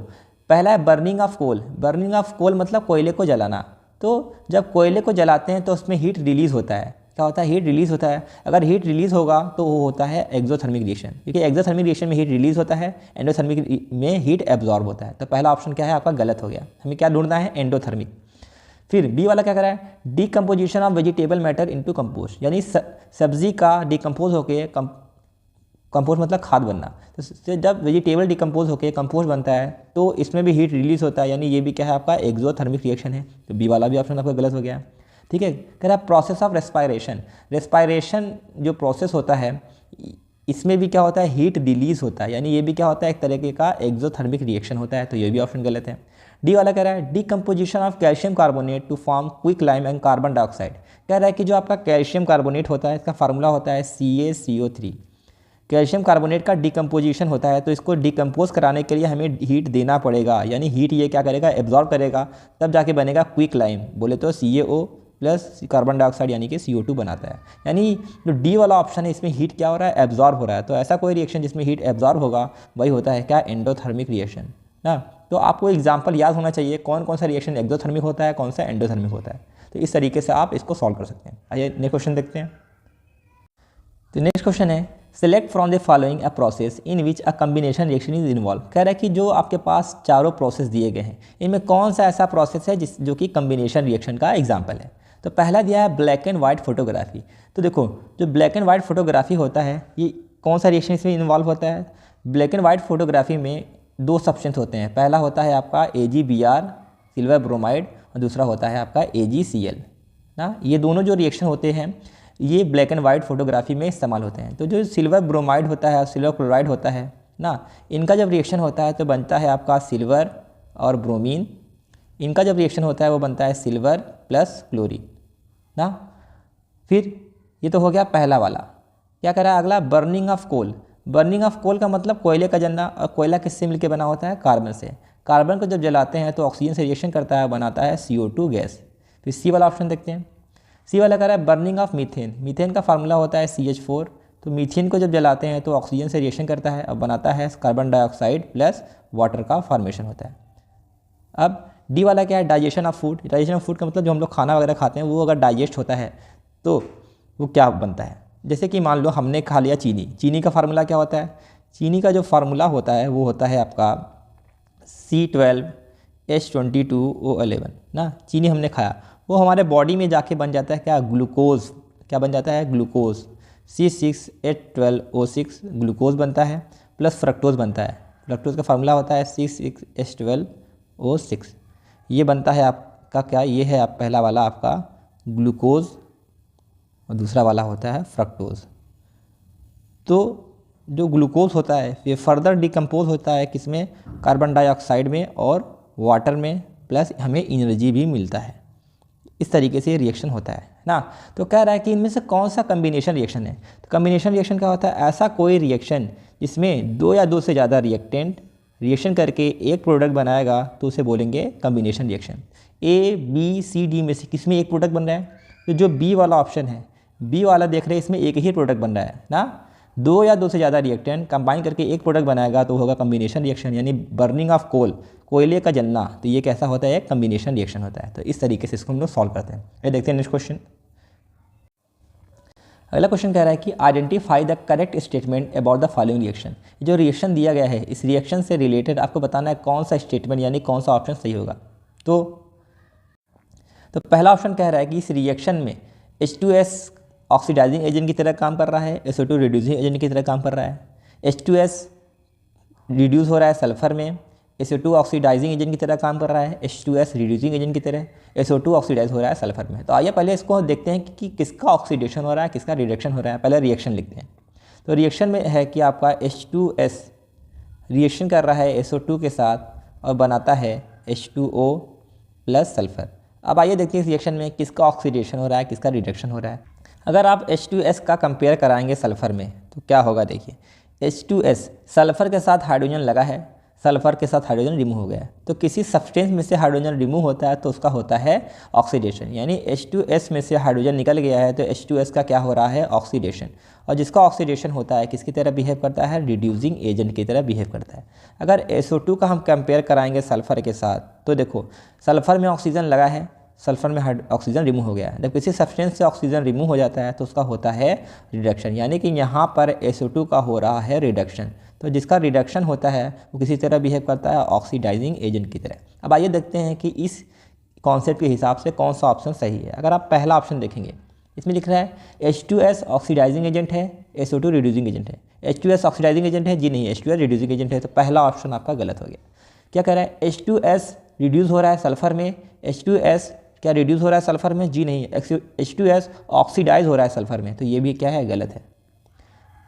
S2: पहला है burning of coal. Burning of coal मतलब कोयले को जलाना। तो जब कोयले को जलाते हैं तो उसमें हीट रिलीज़ होता है। क्या होता है? हीट रिलीज़ होता है। अगर हीट रिलीज़ होगा तो वो होता है एक्सोथर्मिक रिएक्शन, क्योंकि एक्सोथर्मिक रिएक्शन में हीट रिलीज़ होता है, एंडोथर्मिक में हीट एब्जॉर्ब होता है। तो पहला ऑप्शन क्या है आपका? गलत हो गया। हमें क्या ढूंढना है? एंडोथर्मिक। फिर बी वाला क्या कर रहा है? Decomposition of vegetable matter into compost, यानी सब्जी का डिकम्पोज होके कंपोस्ट मतलब खाद बनना। तो जब वेजिटेबल डिकम्पोज होके कंपोस्ट बनता है तो इसमें भी हीट रिलीज होता है, यानी ये भी क्या है आपका? एक्सोथर्मिक रिएक्शन है। तो बी वाला भी ऑप्शन आपका गलत हो गया। ठीक है। कह रहा है प्रोसेस ऑफ रेस्पायरेशन। रेस्पायरेशन जो प्रोसेस होता है इसमें भी क्या होता है? हीट रिलीज होता है, यानी ये भी क्या होता है? एक तरीके का एक्सोथर्मिक रिएक्शन होता है। तो ये भी ऑप्शन गलत है। डी वाला कह रहा है decomposition of calcium carbonate to form quick lime and carbon dioxide. कह रहा है कि जो आपका कैल्शियम कार्बोनेट होता है इसका फार्मूला होता है CaCO3। कैल्शियम कार्बोनेट का डिकम्पोजिशन होता है, तो इसको डिकम्पोज कराने के लिए हमें हीट देना पड़ेगा, यानी हीट ये क्या करेगा? एब्जॉर्ब करेगा, तब जाके बनेगा क्विक लाइम। बोले तो CaO प्लस कार्बन डाइऑक्साइड यानी कि CO2 बनाता है। यानी जो डी वाला ऑप्शन है इसमें हीट क्या हो रहा है? एब्जॉर्ब हो रहा है। तो ऐसा कोई रिएक्शन जिसमें हीट एब्जॉर्ब होगा वही होता है क्या? एंडोथर्मिक रिएक्शन ना। तो आपको एग्जाम्पल याद होना चाहिए कौन कौन सा रिएक्शन एक्सोथर्मिक होता है, कौन सा एंडोथर्मिक होता है। तो इस तरीके से आप इसको सॉल्व कर सकते हैं। आइए नेक्स्ट क्वेश्चन देखते हैं। तो नेक्स्ट क्वेश्चन है select from the following a process in which a combination reaction is involve. कह रहा है कि जो आपके पास चारों प्रोसेस दिए गए हैं इनमें कौन सा ऐसा प्रोसेस है जो कि कम्बिनेशन रिएक्शन का एग्जाम्पल है। तो पहला दिया है ब्लैक एंड वाइट फोटोग्राफी। तो देखो जो ब्लैक एंड वाइट फोटोग्राफी होता है ये कौन सा रिएक्शन इसमें इन्वॉल्व होता है? ब्लैक एंड वाइट फोटोग्राफी में दो सब्सटेंस होते हैं। पहला होता है आपका AgBr सिल्वर ब्रोमाइड और दूसरा होता है आपका AgCl ना। ये दोनों जो रिएक्शन होते हैं ये ब्लैक एंड वाइट फोटोग्राफी में इस्तेमाल होते हैं। तो जो सिल्वर ब्रोमाइड होता है और सिल्वर क्लोराइड होता है ना, इनका जब रिएक्शन होता है तो बनता है आपका सिल्वर और ब्रोमीन। इनका जब रिएक्शन होता है वो बनता है सिल्वर प्लस क्लोरीन ना। फिर ये तो हो गया पहला वाला। क्या कह रहा है अगला? Burning of coal. Burning of coal का मतलब कोयले का जलना। और कोयला किससे मिलकर बना होता है? कार्बन से। कार्बन को जब जलाते हैं तो ऑक्सीजन से रिएक्शन करता है, बनाता है CO2 गैस। फिर सी वाला ऑप्शन देखते हैं। सी वाला कह रहा है बर्निंग ऑफ मीथेन। मीथेन का फार्मूला होता है CH4। तो मीथेन को जब जलाते हैं तो ऑक्सीजन से रिएक्शन करता है और बनाता है कार्बन डाइऑक्साइड प्लस वाटर का फॉर्मेशन होता है। अब डी वाला क्या है? Digestion of food. Digestion of food का मतलब जो हम लोग खाना वगैरह खाते हैं वो अगर डाइजेस्ट होता है तो वो क्या बनता है? जैसे कि मान लो हमने खा लिया चीनी। चीनी का फार्मूला क्या होता है? चीनी का जो फार्मूला होता है वो होता है आपका C12H22O11 ना। चीनी हमने खाया, वो हमारे बॉडी में जाके बन जाता है क्या? ग्लूकोज। क्या बन जाता है? ग्लूकोज। C6H12O6 ग्लूकोज बनता है, प्लस फ्रक्टोज बनता है। फ्रक्टोज का फार्मूला होता है C6H12O6। ये बनता है आपका क्या? ये है आप पहला वाला आपका ग्लूकोज और दूसरा वाला होता है फ्रक्टोज। तो जो ग्लूकोज होता है ये फर्दर डिकम्पोज होता है किसमें? कार्बन डाइऑक्साइड में और वाटर में, प्लस हमें एनर्जी भी मिलता है। इस तरीके से ये रिएक्शन होता है ना। तो कह रहा है कि इनमें से कौन सा कम्बिनेशन रिएक्शन है? तो कम्बिनेशन रिएक्शन क्या होता है? ऐसा कोई रिएक्शन जिसमें दो या दो से ज़्यादा रिएक्टेंट रिएक्शन करके एक प्रोडक्ट बनाएगा तो उसे बोलेंगे combination reaction. A, B, C, D में से किसमें एक प्रोडक्ट बन रहा है? तो जो बी वाला ऑप्शन है, बी वाला देख रहे हैं इसमें एक ही प्रोडक्ट बन रहा है ना। दो या दो से ज़्यादा रिएक्टेंट कंबाइन करके एक प्रोडक्ट बनाएगा तो होगा कम्बिनेशन रिएक्शन, यानी बर्निंग ऑफ कोल, कोयले का जलना। तो ये कैसा होता है? कम्बिनेशन रिएक्शन होता है। तो इस तरीके से इसको हम लोग सॉल्व करते हैं। ये देखते हैं नेक्स्ट क्वेश्चन। अगला क्वेश्चन कह रहा है कि identify the correct statement about the following reaction. जो रिएक्शन दिया गया है इस रिएक्शन से रिलेटेड आपको बताना है कौन सा स्टेटमेंट यानी कौन सा ऑप्शन सही होगा। तो पहला ऑप्शन कह रहा है कि इस रिएक्शन में H2S ऑक्सीडाइजिंग एजेंट की तरह काम कर रहा है, SO2 रिड्यूसिंग एजेंट की तरह काम कर रहा है। H2S रिड्यूस हो रहा है सल्फर में, SO2 ऑक्सीडाइजिंग एजेंट की तरह काम कर रहा है, H2S रिड्यूसिंग एजेंट की तरह, SO2 ऑक्सीडाइज हो रहा है सल्फर में। तो आइए पहले इसको देखते हैं कि किसका ऑक्सीडेशन हो रहा है, किसका रिडक्शन हो रहा है। पहले रिएक्शन लिखते हैं। तो रिएक्शन में है कि आपका H2S रिएक्शन कर रहा है SO2 के साथ और बनाता है H2O प्लस सल्फर। अब आइए देखते हैं इस रिएक्शन में किसका ऑक्सीडेशन हो रहा है, किसका रिडक्शन हो रहा है। अगर आप H2S का कंपेयर कराएंगे सल्फर में तो क्या होगा, देखिए H2S सल्फर के साथ हाइड्रोजन लगा है, सल्फर के साथ हाइड्रोजन रिमूव हो गया है। तो किसी सब्सटेंस में से हाइड्रोजन रिमूव होता है तो उसका होता है ऑक्सीडेशन, यानी H2S में से हाइड्रोजन निकल गया है तो H2S का क्या हो रहा है, ऑक्सीडेशन। और जिसका ऑक्सीडेशन होता है किसकी तरह बिहेव करता है, रिड्यूसिंग एजेंट की तरह बिहेव करता है। अगर SO2 का हम कंपेयर कराएंगे सल्फर के साथ तो देखो सल्फर में ऑक्सीजन लगा है, सल्फर में ऑक्सीजन रिमूव हो गया है। जब किसी सब्सटेंस से ऑक्सीजन रिमूव हो जाता है तो उसका होता है रिडक्शन, यानी कि यहाँ पर SO2 का हो रहा है रिडक्शन। तो जिसका रिडक्शन होता है वो किसी तरह बिहेव करता है, ऑक्सीडाइजिंग एजेंट की तरह। अब आइए देखते हैं कि इस कॉन्सेप्ट के हिसाब से कौन सा ऑप्शन सही है। अगर आप पहला ऑप्शन देखेंगे इसमें लिख रहा है H2S ऑक्सीडाइजिंग एजेंट है, SO2 रिड्यूसिंग एजेंट है। H2S ऑक्सीडाइजिंग एजेंट है जी नहीं, H2S रिड्यूसिंग एजेंट है। तो पहला ऑप्शन आपका गलत हो गया। क्या कह रहा है, H2S रिड्यूस हो रहा है सल्फर में, H2S क्या रिड्यूस हो रहा है सल्फर में जी नहीं, H2S ऑक्सीडाइज हो रहा है सल्फर में। तो ये भी क्या है, गलत है।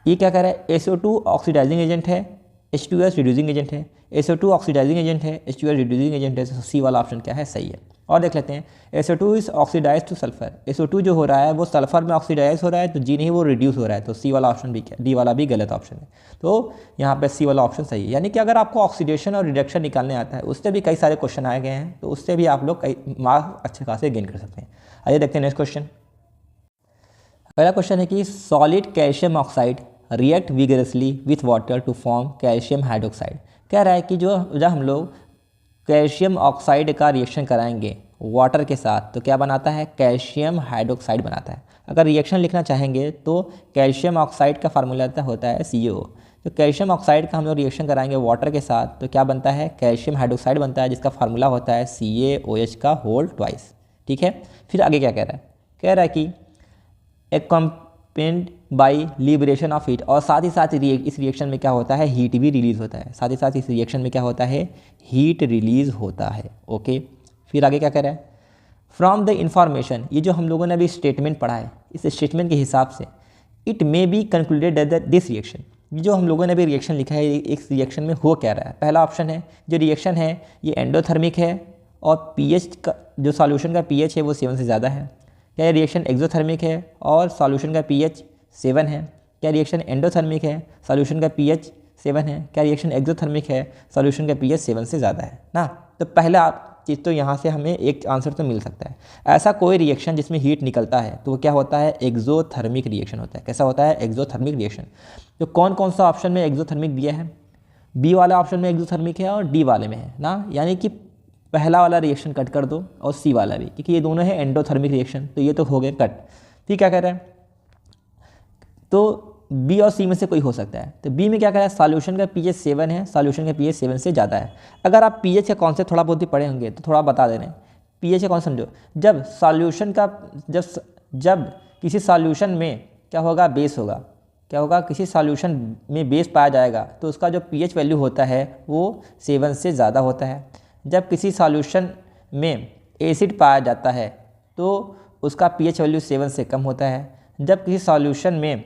S2: ये क्या कह रहा है, SO2 ऑक्सीडाइजिंग एजेंट है, H2S रिड्यूसिंग एजेंट है। SO2 ऑक्सीडाइजिंग एजेंट है, H2S रिड्यूसिंग एजेंट है। तो सी वाला ऑप्शन क्या है, सही है। और देख लेते हैं, SO2 is oxidise two sulphur. SO2 जो हो रहा है वो सल्फर में ऑक्सीडाइज हो रहा है तो जी नहीं, वो रिड्यूस हो रहा है। तो सी वाला ऑप्शन भी क्या, डी वाला भी गलत ऑप्शन है। तो यहाँ पे सी वाला ऑप्शन सही है। यानी कि अगर आपको ऑक्सीडेशन और रिडक्शन निकालने आता है उससे भी कई सारे क्वेश्चन आए गए हैं, तो उससे भी आप लोग कई मार्क्स अच्छे खासे गेन कर सकते हैं। आइए देखते हैं नेक्स्ट क्वेश्चन। पहला क्वेश्चन है कि solid calcium oxide react vigorously with water to form calcium hydroxide. कह रहा है कि जब हम लोग कैल्शियम ऑक्साइड का रिएक्शन कराएंगे वाटर के साथ तो क्या बनाता है, कैल्शियम हाइड्रोक्साइड बनाता है। अगर रिएक्शन लिखना चाहेंगे तो कैल्शियम ऑक्साइड का फार्मूला होता है CaO। तो कैल्शियम ऑक्साइड का हम लोग रिएक्शन कराएंगे वाटर के साथ तो क्या बनता है, कैल्शियम हाइड्रोक्साइड बनता है, जिसका फार्मूला होता है CaOH का होल ट्वाइस। ठीक है। फिर आगे क्या कह रहा है, कह रहा है कि एक्कम्पेंड बाई लिबरेशन ऑफ हीट। और साथ ही साथ इस रिएक्शन में क्या होता है, हीट भी रिलीज होता है। साथ ही साथ इस रिएक्शन में क्या होता है, हीट रिलीज होता है। ओके। फिर आगे क्या कह रहा है, फ्रॉम द इंफॉर्मेशन, ये जो हम लोगों ने अभी स्टेटमेंट पढ़ा है इस स्टेटमेंट के हिसाब से it may be concluded that this reaction, ये जो हम लोगों ने अभी रिएक्शन लिखा है इस रिएक्शन में हो क्या रहा है। पहला ऑप्शन है जो रिएक्शन है ये एंडोथर्मिक है और pH का जो सॉल्यूशन का pH है वो 7 से ज़्यादा है। क्या ये रिएक्शन एक्सोथर्मिक है और सॉल्यूशन का pH 7 है। क्या रिएक्शन एंडोथर्मिक है, सॉल्यूशन का pH 7 है। क्या रिएक्शन एक्सोथर्मिक है, सॉल्यूशन का pH 7 से ज़्यादा है ना। तो पहला चीज़ तो यहाँ से हमें एक आंसर तो मिल सकता है। ऐसा कोई रिएक्शन जिसमें हीट निकलता है तो वो क्या होता है, एक्सोथर्मिक रिएक्शन होता है। कैसा होता है, एक्सोथर्मिक रिएक्शन। तो कौन कौन सा ऑप्शन में एक्सोथर्मिक दिया है, बी वाला ऑप्शन में एक्सोथर्मिक है और डी वाले में है ना। यानी कि पहला वाला रिएक्शन कट कर दो और सी वाला भी, क्योंकि ये दोनों है एंडोथर्मिक रिएक्शन। तो ये तो हो गए कट। ठीक, क्या कह रहे हैं, तो बी और सी में से कोई हो सकता है। तो बी में क्या कह रहा है, सॉल्यूशन का pH 7 है, सॉल्यूशन का pH 7 से ज़्यादा है। अगर आप pH का कॉन्सेप्ट थोड़ा बहुत भी पढ़े होंगे तो थोड़ा बता दे रहे हैं। pH का कॉन्सेप्ट समझो, जब सॉल्यूशन का जब किसी सॉल्यूशन में क्या होगा, बेस होगा। क्या होगा, किसी सॉल्यूशन में बेस पाया जाएगा तो उसका जो pH वैल्यू होता है वो 7 से ज़्यादा होता है। जब किसी सॉल्यूशन में एसिड पाया जाता है तो उसका pH वैल्यू 7 से कम होता है। जब किसी सॉल्यूशन में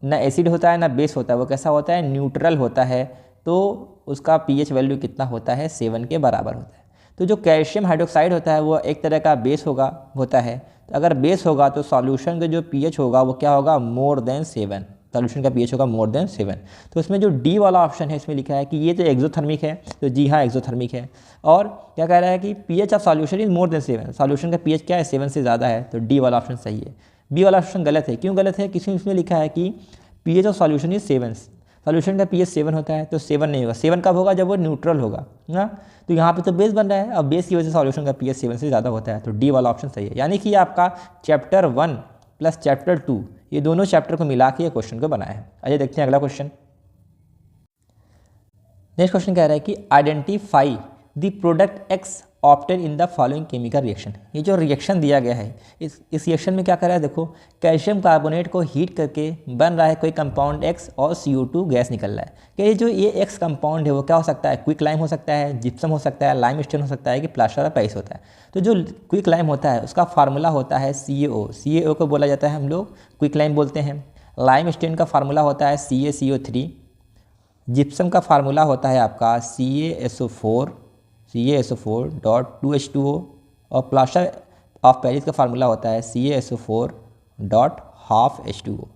S2: ना एसिड होता है ना बेस होता है, वो कैसा होता है, न्यूट्रल होता है, तो उसका pH वैल्यू कितना होता है, 7 के बराबर होता है। तो जो कैल्शियम हाइड्रोक्साइड होता है वो एक तरह का बेस होता है। तो अगर बेस होगा तो सॉल्यूशन का जो pH होगा वो क्या होगा, मोर देन 7। सॉल्यूशन का pH होगा मोर देन 7। तो इसमें जो डी वाला ऑप्शन है इसमें लिखा है कि ये तो एक्सोथर्मिक है, तो जी हाँ एक्सोथर्मिक है। और क्या कह रहा है कि pH of solution is more than 7, solution का pH क्या है, 7 से ज़्यादा है। तो डी वाला ऑप्शन सही है। बी वाला ऑप्शन गलत है। क्यों गलत है, किसी इसमें लिखा है कि pH of solution is 7, solution का pH 7 होता है, तो 7 नहीं होगा। 7 कब होगा, जब वो न्यूट्रल होगा ना। तो यहाँ पे तो बेस बन रहा है, अब बेस की वजह से सॉल्यूशन का pH 7 से ज़्यादा होता है। तो डी वाला ऑप्शन सही है। यानी कि आपका चैप्टर 1 प्लस चैप्टर 2 ये दोनों चैप्टर को मिला के ये क्वेश्चन को बनाया है। आइए देखते हैं अगला क्वेश्चन। नेक्स्ट क्वेश्चन कह रहा है कि identify the product X obtain in the following chemical reaction. ये जो रिएक्शन दिया गया है इस रिएक्शन में क्या कर रहा है, देखो कैल्शियम कार्बोनेट को हीट करके बन रहा है कोई कंपाउंड X और CO2 गैस निकल रहा है। कि ये जो ये X कंपाउंड है वो क्या हो सकता है, क्विक लाइम हो सकता है, जिप्सम हो सकता है, लाइम स्टोन हो सकता है कि प्लास्टर ऑफ पेरिस होता है। तो जो क्विक लाइम होता है उसका फार्मूला होता है CaO को बोला जाता है हम लोग क्विक लाइम बोलते हैं। लाइम स्टोन का फार्मूला होता है CaCO3। जिप्सम का फार्मूला होता है आपका CaSO4.2H2O और प्लास्टर ऑफ पेरिस का फार्मूला होता है CaSO4.12H2O।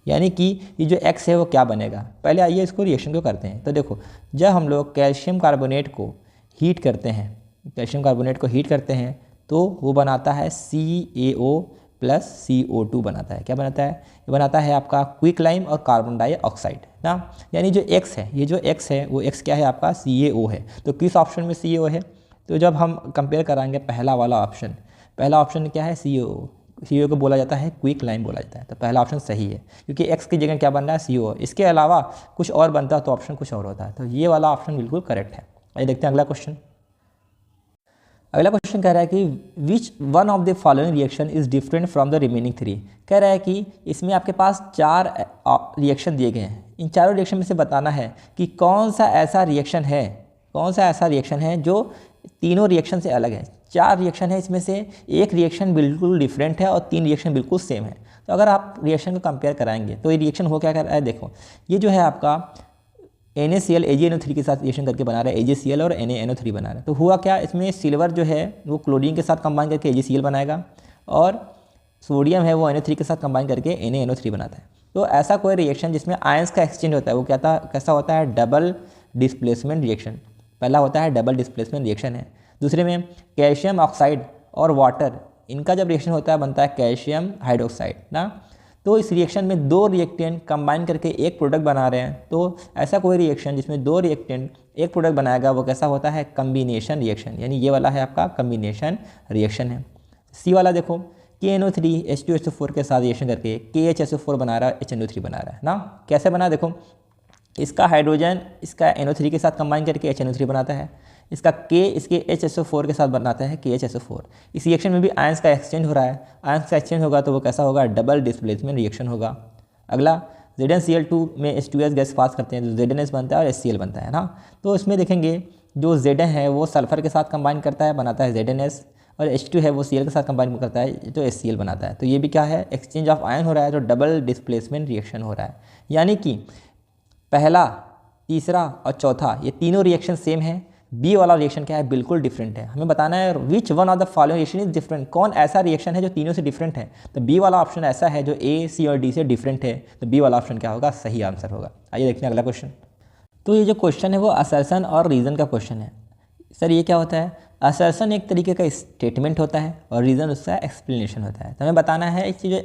S2: यानी कि ये जो X है वो क्या बनेगा, पहले आइए इसको रिएक्शन को करते हैं। तो देखो जब हम लोग कैल्शियम कार्बोनेट को हीट करते हैं तो वो बनाता है CaO प्लस CO2 बनाता है। क्या बनाता है, ये बनाता है आपका क्विक लाइम और कार्बन डाइऑक्साइड ना। यानी जो X है, ये जो X है वो X क्या है आपका CaO है। तो किस ऑप्शन में CaO है, तो जब हम कंपेयर कराएंगे पहला ऑप्शन क्या है CO को बोला जाता है क्विक लाइम बोला जाता है। तो पहला ऑप्शन सही है क्योंकि X की जगह क्या बन रहा है CO। इसके अलावा कुछ और बनता तो ऑप्शन कुछ और होता है। तो ये वाला ऑप्शन बिल्कुल करेक्ट है। आइए देखते हैं अगला क्वेश्चन कह रहा है कि which one of the following reaction is different from the remaining 3। कह रहा है कि इसमें आपके पास 4 रिएक्शन दिए गए हैं, इन चारों रिएक्शन में से बताना है कि कौन सा ऐसा रिएक्शन है जो तीनों रिएक्शन से अलग है। 4 रिएक्शन है, इसमें से एक रिएक्शन बिल्कुल डिफरेंट है और 3 रिएक्शन बिल्कुल सेम है। तो अगर आप रिएक्शन को कंपेयर कराएंगे तो ये रिएक्शन हो क्या कर रहा है, देखो ये जो है आपका NaCl AgNO3 के साथ रिएक्शन करके बना रहा है AgCl और NaNO3 बना रहा है। तो हुआ क्या, इसमें सिल्वर जो है वो क्लोरीन के साथ कंबाइन करके AgCl बनाएगा और सोडियम है वो NO3 के साथ कंबाइन करके NaNO3 बनाता है। तो ऐसा कोई रिएक्शन जिसमें आयंस का एक्सचेंज होता है वो कैसा होता है, डबल डिस्प्लेसमेंट रिएक्शन। पहला होता है डबल डिस्प्लेसमेंट रिएक्शन है। दूसरे में कैल्शियम ऑक्साइड और वाटर, इनका जब रिएक्शन होता है बनता है कैल्शियम हाइड्रोक्साइड ना। तो इस रिएक्शन में 2 रिएक्टेंट कंबाइन करके एक प्रोडक्ट बना रहे हैं। तो ऐसा कोई रिएक्शन जिसमें 2 रिएक्टेंट एक प्रोडक्ट बनाएगा वो कैसा होता है, कम्बिनेशन रिएक्शन। यानी ये वाला है आपका कम्बिनेशन रिएक्शन है। सी वाला देखो KNO3 H2SO4 के साथ रिएक्शन करके KHSO4 बना रहा है, HNO3 बना रहा है ना। कैसे बना, देखो इसका हाइड्रोजन इसका NO3 के साथ कंबाइन करके HNO3 बनाता है, इसका K इसके HSO4 के साथ बनाता है KHSO4। इस रिएक्शन में भी आयंस का एक्सचेंज हो रहा है। आयंस का एक्सचेंज होगा तो वो कैसा होगा, डबल डिस्प्लेसमेंट रिएक्शन होगा। अगला ZnCl2 में H2S गैस पास करते हैं तो ZnS बनता है और HCl बनता है ना। तो इसमें देखेंगे जो Zn है वो सल्फर के साथ कंबाइन करता है, बनाता है ZnS, और H2 है वो Cl के साथ कंबाइन करता है तो HCl बनाता है। तो ये भी क्या है, एक्सचेंज ऑफ आयन हो रहा है, तो डबल डिस्प्लेसमेंट रिएक्शन हो रहा है। यानी कि पहला, तीसरा और चौथा ये तीनों रिएक्शन सेम है। बी वाला रिएक्शन क्या है, बिल्कुल डिफरेंट है। हमें बताना है which one of the following reaction is different, कौन ऐसा रिएक्शन है जो तीनों से डिफरेंट है। तो बी वाला ऑप्शन ऐसा है जो ए, सी और डी से डिफरेंट है। तो बी वाला ऑप्शन क्या होगा, सही आंसर होगा। आइए देखते हैं अगला क्वेश्चन। तो ये जो क्वेश्चन है वो असर्शन और रीज़न का क्वेश्चन है। सर ये क्या होता है, असर्शन एक तरीके का स्टेटमेंट होता है और रीज़न उसका एक्सप्लेनेशन होता है। तो हमें बताना है कि जो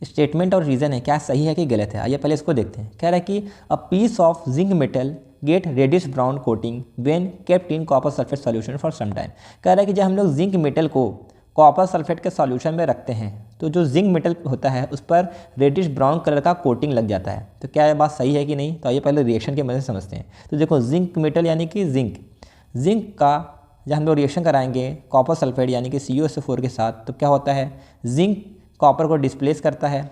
S2: स्टेटमेंट और रीज़न है क्या सही है कि गलत है। आइए पहले इसको देखते हैं। कह रहा है कि a piece of zinc metal get reddish brown coating when kept in copper sulphate solution for some time. कह रहा है कि जब हम लोग जिंक मेटल को कॉपर सल्फेट के सॉल्यूशन में रखते हैं तो जो जिंक मेटल होता है उस पर रेडिश ब्राउन कलर का कोटिंग लग जाता है। तो क्या ये बात सही है कि नहीं, तो आइए पहले रिएक्शन के मदद से समझते हैं। तो देखो जिंक मेटल यानी कि जिंक का जब हम लोग रिएक्शन कराएंगे कॉपर सल्फेट यानी कि CuSO4 के साथ, तो क्या होता है, जिंक कॉपर को डिस्प्लेस करता है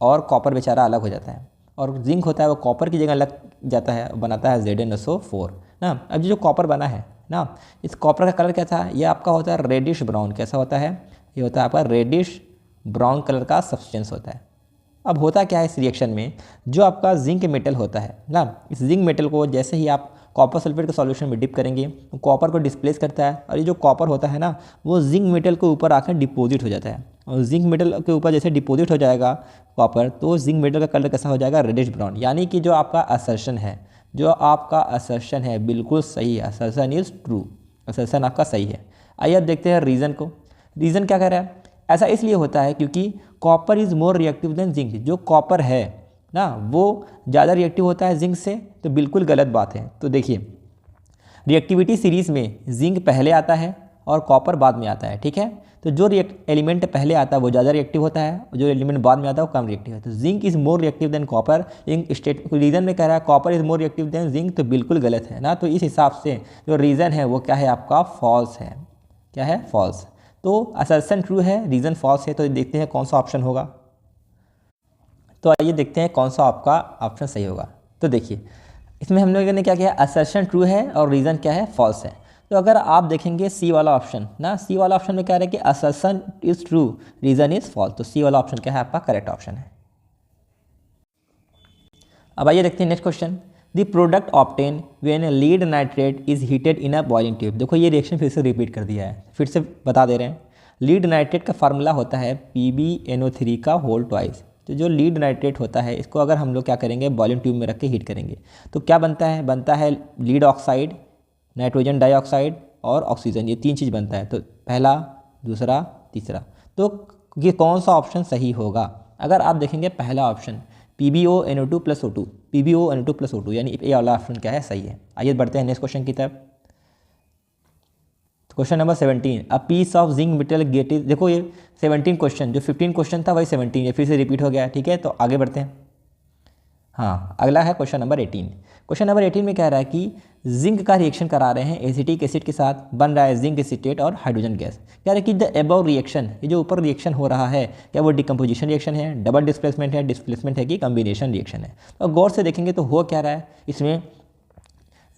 S2: और कॉपर बेचारा अलग हो जाता है, और जिंक होता है वो कॉपर की जगह लग जाता है, बनाता है ZnSO4 ना। अब जो कॉपर बना है ना, इस कॉपर का कलर क्या था, ये आपका होता है रेडिश ब्राउन। कैसा होता है, ये होता है आपका रेडिश ब्राउन कलर का सब्सटेंस होता है। अब होता क्या है इस रिएक्शन में, जो आपका जिंक मेटल होता है ना, इस जिंक मेटल को जैसे ही आप कॉपर सल्फेट के सॉल्यूशन में डिप करेंगे तो कॉपर को डिस्प्लेस करता है, और ये जो कॉपर होता है ना वो जिंक मेटल के ऊपर आकर डिपोजिट हो जाता है। और जिंक मेटल के ऊपर जैसे डिपोजिट हो जाएगा कॉपर, तो जिंक मेटल का कलर कैसा हो जाएगा, रेडिश ब्राउन। यानी कि जो आपका असर्शन है बिल्कुल सही है, असर्शन इज़ ट्रू, असर्शन आपका सही है। आइए अब देखते हैं रीज़न को। रीज़न क्या कह रहा है, ऐसा इसलिए होता है क्योंकि copper is more reactive then zinc. जो कॉपर है ना वो ज़्यादा रिएक्टिव होता है जिंक से, तो बिल्कुल गलत बात है। तो देखिए रिएक्टिविटी सीरीज़ में जिंक पहले आता है और कॉपर बाद में आता है, ठीक है। तो जो एलिमेंट पहले आता है वो ज़्यादा रिएक्टिव होता है, जो एलिमेंट बाद में आता है वो कम रिएक्टिव है। तो zinc is more reactive than copper. Reason में कह रहा है copper is more reactive then zinc, तो बिल्कुल गलत है ना। तो इस हिसाब से जो रीज़न है वो क्या है आपका, फॉल्स है। क्या है, फॉल्स। तो असर्शन ट्रू है, रीज़न फॉल्स है। तो देखते हैं कौन सा ऑप्शन होगा। तो आइए देखते हैं कौन सा आपका ऑप्शन सही होगा। तो देखिए इसमें हम लोगों ने क्या किया, असर्शन ट्रू है और रीज़न क्या है, फॉल्स है। तो अगर आप देखेंगे सी वाला ऑप्शन ना, सी वाला ऑप्शन में कह रहा है कि assertion is true, reason is false. तो सी वाला ऑप्शन क्या है आपका करेक्ट ऑप्शन है। अब आइए देखते हैं next question. The product obtain when lead nitrate is heated in a boiling tube. देखो ये रिएक्शन फिर से रिपीट कर दिया है, फिर से बता दे रहे हैं। लीड नाइट्रेट का फार्मूला होता है PbNO3 का होल ट्वाइस। तो जो लीड नाइट्रेट होता है इसको अगर हम लोग क्या करेंगे, बॉइलिंग ट्यूब में रख के हीट करेंगे तो क्या बनता है लीड ऑक्साइड, नाइट्रोजन डाइऑक्साइड और ऑक्सीजन, ये 3 चीज़ बनता है। तो पहला, दूसरा, तीसरा। तो ये कौन सा ऑप्शन सही होगा? अगर आप देखेंगे पहला option PbONO2 + O2, PbONO2 + O2 यानी ये वाला ऑप्शन क्या है, सही है। आइए बढ़ते हैं नेक्स्ट क्वेश्चन की तरफ। Question number 17, a piece of zinc metal get is. देखो ये 17 क्वेश्चन, जो 15 क्वेश्चन था वही 17 ये फिर से रिपीट हो गया है, ठीक है। तो आगे बढ़ते हैं। हाँ, अगला है क्वेश्चन नंबर 18। क्वेश्चन नंबर 18 में कह रहा है कि जिंक का रिएक्शन करा रहे हैं एसिटिक एसिड के साथ, बन रहा है जिंक एसीटेट और हाइड्रोजन गैस। कह रहा है कि द अबव रिएक्शन, ये जो ऊपर रिएक्शन हो रहा है क्या वो डिकम्पोजिशन रिएक्शन है, डबल डिस्प्लेसमेंट है कि कम्बिनेशन रिएक्शन है। तो गौर से देखेंगे तो हो क्या रहा है इसमें,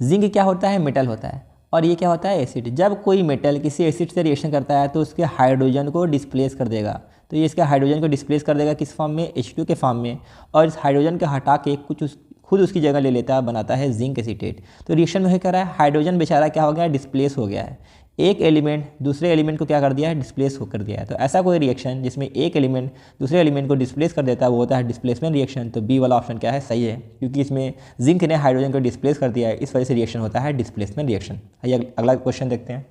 S2: जिंक क्या होता है, मेटल होता है, और ये क्या होता है, एसिड। जब कोई मेटल किसी एसिड से रिएक्शन करता है तो उसके हाइड्रोजन को डिस्प्लेस कर देगा। तो ये इसके हाइड्रोजन को डिस्प्लेस कर देगा किस फॉर्म में, H2 के फॉर्म में, और इस हाइड्रोजन को हटा के खुद उसकी जगह ले लेता है, बनाता है जिंक एसीटेट। तो रिएक्शन में क्या कर रहा है, हाइड्रोजन बेचारा क्या हो गया, डिस्प्लेस हो गया है। एक एलिमेंट दूसरे एलिमेंट को क्या कर दिया है, डिस्प्लेस कर दिया है। तो ऐसा कोई रिएक्शन जिसमें एक एलिमेंट दूसरे एलिमेंट को डिस्प्लेस कर देता है वो होता है डिस्प्लेसमेंट रिएक्शन। तो बी वाला ऑप्शन क्या है, सही है, क्योंकि इसमें जिंक ने हाइड्रोजन को डिस्प्लेस कर दिया है, इस वजह से रिएक्शन होता है डिस्प्लेसमेंट रिएक्शन। आइए अगला क्वेश्चन देखते हैं।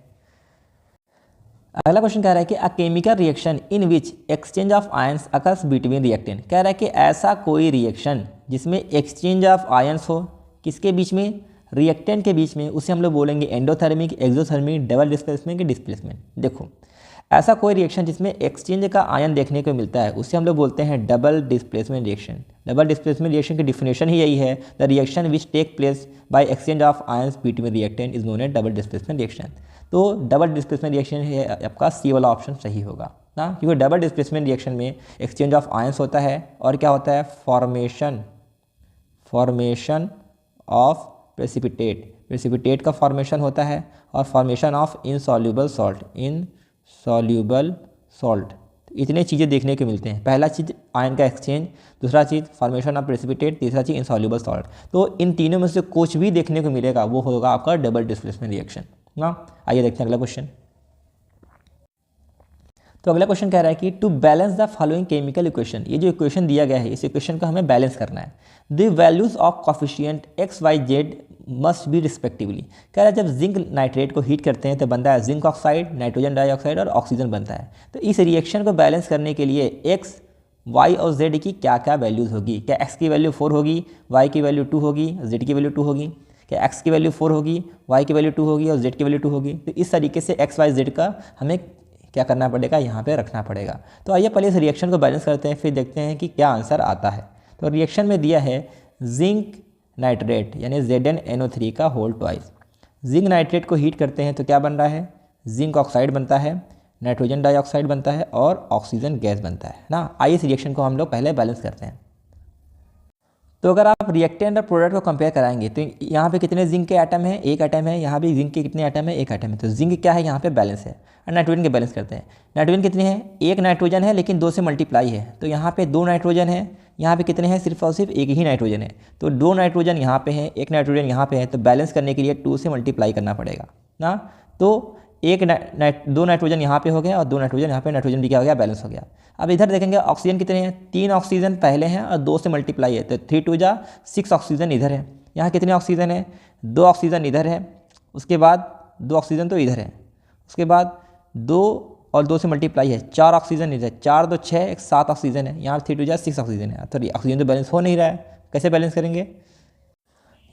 S2: अगला क्वेश्चन कह रहा है कि a chemical reaction in which exchange of ions occurs between reactant. कह रहा है कि ऐसा कोई रिएक्शन जिसमें एक्सचेंज ऑफ आयंस हो, किसके बीच में, रिएक्टेंट के बीच में, उसे हम लोग बोलेंगे एंडोथर्मिक, एक्सोथर्मिक, डबल डिस्प्लेसमेंट की डिस्प्लेसमेंट। देखो ऐसा कोई रिएक्शन जिसमें एक्सचेंज का आयन देखने को मिलता है उसे हम लोग बोलते हैं double displacement reaction. Double displacement reaction की डिफिनेशन ही यही है, the reaction which take place by exchange of ions between reactant is known as double displacement reaction. तो डबल डिस्प्लेसमेंट रिएक्शन है आपका सी वाला ऑप्शन सही होगा ना, क्योंकि डबल डिस्प्लेसमेंट रिएक्शन में एक्सचेंज ऑफ आयंस होता है और क्या होता है, फॉर्मेशन ऑफ प्रेसिपिटेट का फॉर्मेशन होता है, और फॉर्मेशन ऑफ इनसॉल्यूबल सॉल्ट। इतने चीज़ें देखने को मिलते हैं। पहला चीज़ आयन का एक्सचेंज, दूसरा चीज़ फॉर्मेशन ऑफ प्रेसिपिटेट, तीसरा चीज़ इनसॉल्यूबल सॉल्ट। तो इन तीनों में से कुछ भी देखने को मिलेगा वो होगा आपका डबल डिस्प्लेसमेंट रिएक्शन ना। आइए देखते हैं अगला क्वेश्चन। तो अगला क्वेश्चन कह रहा है कि to balance the following chemical equation. ये जो इक्वेशन दिया गया है इस इक्वेशन को हमें बैलेंस करना है। The values of coefficient x y z must be respectively. कह रहा है जब जिंक नाइट्रेट को हीट करते हैं तो बनता है जिंक ऑक्साइड, नाइट्रोजन डाइऑक्साइड और ऑक्सीजन बनता है। तो इस रिएक्शन को बैलेंस करने के लिए एक्स, वाई और जेड की क्या क्या वैल्यूज़ होगी। क्या एक्स की वैल्यू 4 होगी, वाई की वैल्यू 2 होगी, जेड की वैल्यू 2 होगी। क्या एक्स की वैल्यू 4 होगी, वाई की वैल्यू 2 होगी और जेड की वैल्यू 2 होगी। तो इस तरीके से एक्स वाई जेड का हमें क्या करना पड़ेगा, यहाँ पे रखना पड़ेगा। तो आइए पहले इस रिएक्शन को बैलेंस करते हैं, फिर देखते हैं कि क्या आंसर आता है। तो रिएक्शन में दिया है जिंक नाइट्रेट यानी ZnNO3 का होल ट्वाइस। जिंक नाइट्रेट को हीट करते हैं तो क्या बन रहा है, जिंक ऑक्साइड बनता है, नाइट्रोजन डाइऑक्साइड बनता है और ऑक्सीजन गैस बनता है ना। आइए इस रिएक्शन को हम लोग पहले बैलेंस करते हैं। तो अगर आप रिएक्टेंट और प्रोडक्ट को कंपेयर कराएंगे तो यहाँ पे कितने जिंक के एटम हैं, एक एटम है। यहाँ भी जिंक के कितने एटम है, एक एटम है। तो जिंक क्या है यहाँ पे बैलेंस है। और नाइट्रोजन के बैलेंस करते हैं। नाइट्रोजन कितने हैं, एक नाइट्रोजन है लेकिन 2 से मल्टीप्लाई है। तो यहाँ पे 2 नाइट्रोजन है, यहाँ पे कितने हैं, सिर्फ और सिर्फ एक ही नाइट्रोजन है। तो 2 नाइट्रोजन यहाँ पे है, एक नाइट्रोजन यहाँ पे है। तो बैलेंस करने के लिए 2 से मल्टीप्लाई करना पड़ेगा ना। तो 2 नाइट्रोजन यहाँ पे हो गया और 2 नाइट्रोजन यहाँ पे, नाइट्रोजन भी क्या हो गया, बैलेंस हो गया। अब इधर देखेंगे ऑक्सीजन कितने हैं, 3 ऑक्सीजन पहले हैं और 2 से मल्टीप्लाई है। तो 3 2 जा 6 ऑक्सीजन इधर है। यहाँ कितने ऑक्सीजन है, 2 ऑक्सीजन इधर है, उसके बाद 2 ऑक्सीजन तो इधर है, उसके बाद 2 और 2 से मल्टीप्लाई है, 4 ऑक्सीजन इधर, 4 2 6 7 ऑक्सीजन है। यहाँ 3 2 जा 6 ऑक्सीजन है। तो ऑक्सीजन तो बैलेंस हो नहीं रहा है, कैसे बैलेंस करेंगे।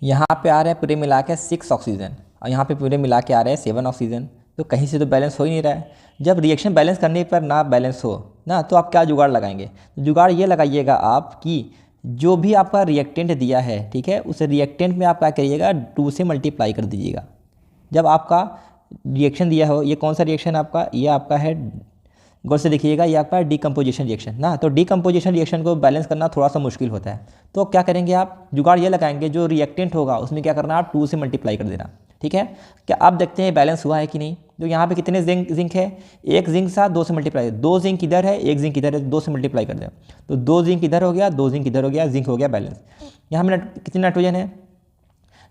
S2: यहाँ पे आ रहे हैं पूरे मिला के 6 ऑक्सीजन और यहाँ पे पूरे मिला के आ रहे हैं 7 ऑक्सीजन। तो कहीं से तो बैलेंस हो ही नहीं रहा है। जब रिएक्शन बैलेंस करने पर ना बैलेंस हो ना, तो आप क्या जुगाड़ लगाएंगे? जुगाड़ ये लगाइएगा आप कि जो भी आपका रिएक्टेंट दिया है, ठीक है, उस रिएक्टेंट में आप क्या करिएगा, 2 से मल्टीप्लाई कर दीजिएगा। जब आपका रिएक्शन दिया हो, ये कौन सा रिएक्शन आपका, ये आपका है, गौर से देखिएगा, ये आपका डीकम्पोजिशन रिएक्शन ना। तो डीकम्पोजिशन रिएक्शन को बैलेंस करना थोड़ा सा मुश्किल होता है। तो क्या करेंगे आप, जुगाड़ ये लगाएंगे, जो रिएक्टेंट होगा उसमें क्या करना, आप 2 से मल्टीप्लाई कर देना, ठीक है। क्या आप देखते हैं बैलेंस हुआ है कि नहीं? तो यहाँ पे कितने जिंक है, एक जिंक साथ 2 से मल्टीप्लाई, 2 जिंक इधर है, एक जिंक इधर है, 2 से मल्टीप्लाई कर दें तो 2 जिंक इधर हो गया, 2 जिंक इधर हो गया, जिंक हो गया बैलेंस। यहाँ में कितने नाइट्रोजन है,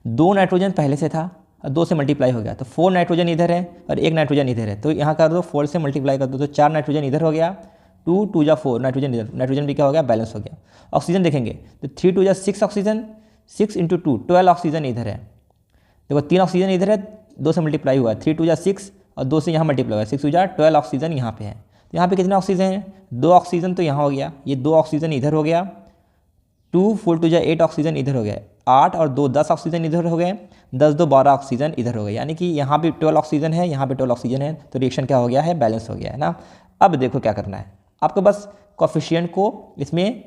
S2: 2 नाइट्रोजन पहले से था और 2 से मल्टीप्लाई हो गया, तो 4 नाइट्रोजन इधर है और 1 नाइट्रोजन इधर है, तो यहाँ कर दो 4 से मल्टीप्लाई कर दो, तो 4 नाइट्रोजन इधर हो गया, 2 2 जा 4 नाइट्रोजन इधर, नाइट्रोजन भी क्या हो गया, बैलेंस हो गया। ऑक्सीजन देखेंगे तो 3 2 जा 6 ऑक्सीजन, 6 × 2 12 ऑक्सीजन इधर है, देखो 3 ऑक्सीजन इधर है, 2 से मल्टीप्लाई हुआ है, 3 2 जा 6 और 2 से यहाँ मल्टीप्लाई हुआ है, 6 2 जा 12 ऑक्सीजन यहाँ पे है। तो यहाँ पे कितने ऑक्सीजन हैं, 2 ऑक्सीजन तो यहाँ हो गया, ये 2 ऑक्सीजन इधर हो गया, 2 4 2 जा 8 ऑक्सीजन इधर हो गया, 8 और 2 10 ऑक्सीजन इधर हो गए, 10 2 12 ऑक्सीजन इधर हो गए, यानी कि यहाँ भी 12 ऑक्सीजन है, यहाँ पे 12 ऑक्सीजन है, तो रिएक्शन क्या हो गया है, बैलेंस हो गया है ना। अब देखो क्या करना है आपको, बस कोफिशिएंट को इसमें,